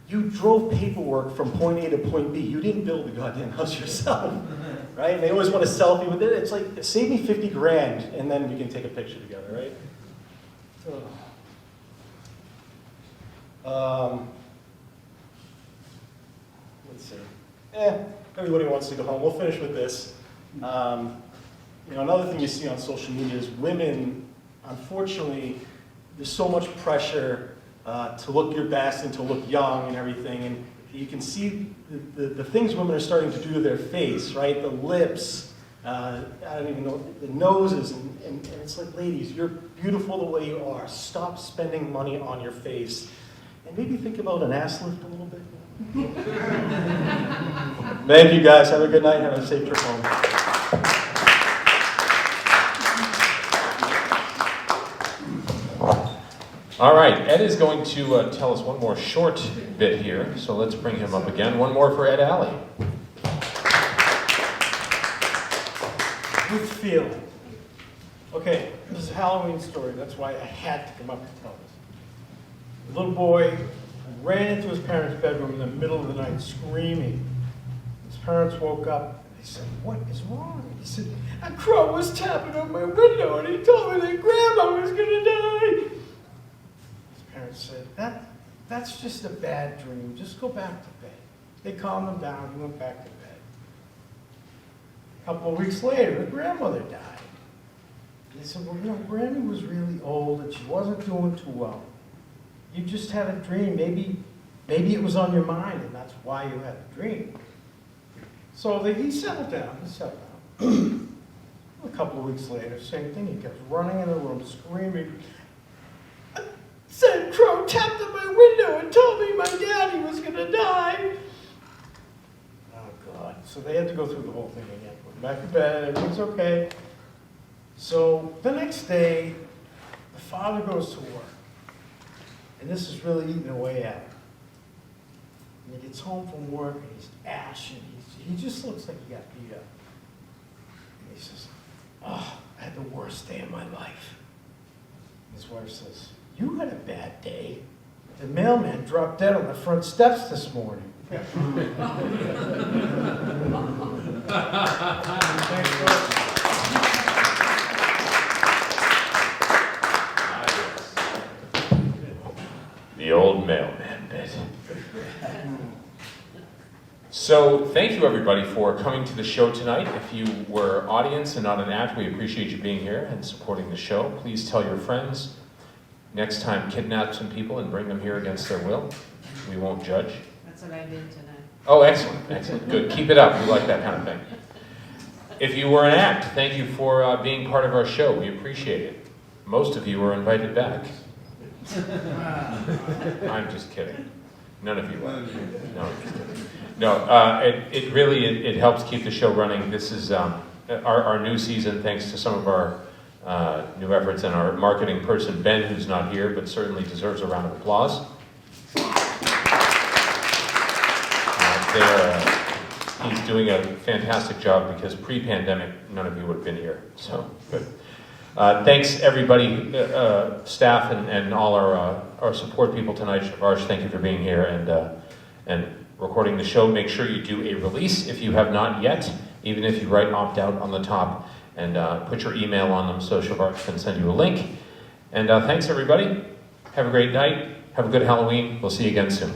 you drove paperwork from point A to point B. You didn't build the goddamn house yourself, right? And they always want a selfie with it. It's like, save me 50 grand, and then we can take a picture together, right? Let's see. Everybody wants to go home. We'll finish with this. Another thing you see on social media is women, unfortunately, there's so much pressure to look your best and to look young and everything. And you can see the things women are starting to do to their face, right? The lips, I don't even know, the noses. And it's like, ladies, you're beautiful the way you are. Stop spending money on your face. And maybe think about an ass lift a little bit. Thank you, guys. Have a good night. Have a safe trip home. All right, Ed is going to tell us one more short bit here, so let's bring him up again. One more for Ed Alley. Good feeling. Okay, this is a Halloween story. That's why I had to come up and tell this. The little boy ran into his parents' bedroom in the middle of the night screaming. His parents woke up and they said, "What is wrong?" He said, "A crow was tapping on my window and he told me that Grandma was going to die." His parents said, that's just a bad dream. Just go back to bed." They calmed him down. He went back to bed. A couple of weeks later, his grandmother died. They said, "Well, Granny was really old and she wasn't doing too well. You just had a dream. Maybe it was on your mind, and that's why you had the dream." So he settled down. A couple of weeks later, same thing. He kept running in the room, screaming. "A said crow tapped on my window and told me my daddy was going to die." Oh, God. So they had to go through the whole thing again. Went back to bed. Everything's okay. So the next day, the father goes to work. And this is really eating away at him. And he gets home from work and he's ashen. He just looks like he got beat up. And he says, "Oh, I had the worst day of my life." His wife says, "You had a bad day. The mailman dropped dead on the front steps this morning." Thanks, George. The old mailman bit. So thank you everybody for coming to the show tonight. If you were audience and not an act, we appreciate you being here and supporting the show. Please tell your friends. Next time, kidnap some people and bring them here against their will. We won't judge. That's what I did tonight. Oh, excellent, excellent. Good. Keep it up. We like that kind of thing. If you were an act, thank you for being part of our show. We appreciate it. Most of you were invited back. I'm just kidding. None of you are. No, I'm just kidding. No, it really helps keep the show running. This is our new season, thanks to some of our new efforts, and our marketing person, Ben, who's not here, but certainly deserves a round of applause. He's doing a fantastic job, because pre-pandemic, none of you would have been here. So, good. Thanks, everybody, staff and all our support people tonight. Shavarsh, thank you for being here and recording the show. Make sure you do a release if you have not yet, even if you write opt out on the top, and put your email on them so Shavarsh can send you a link. And thanks, everybody. Have a great night. Have a good Halloween. We'll see you again soon.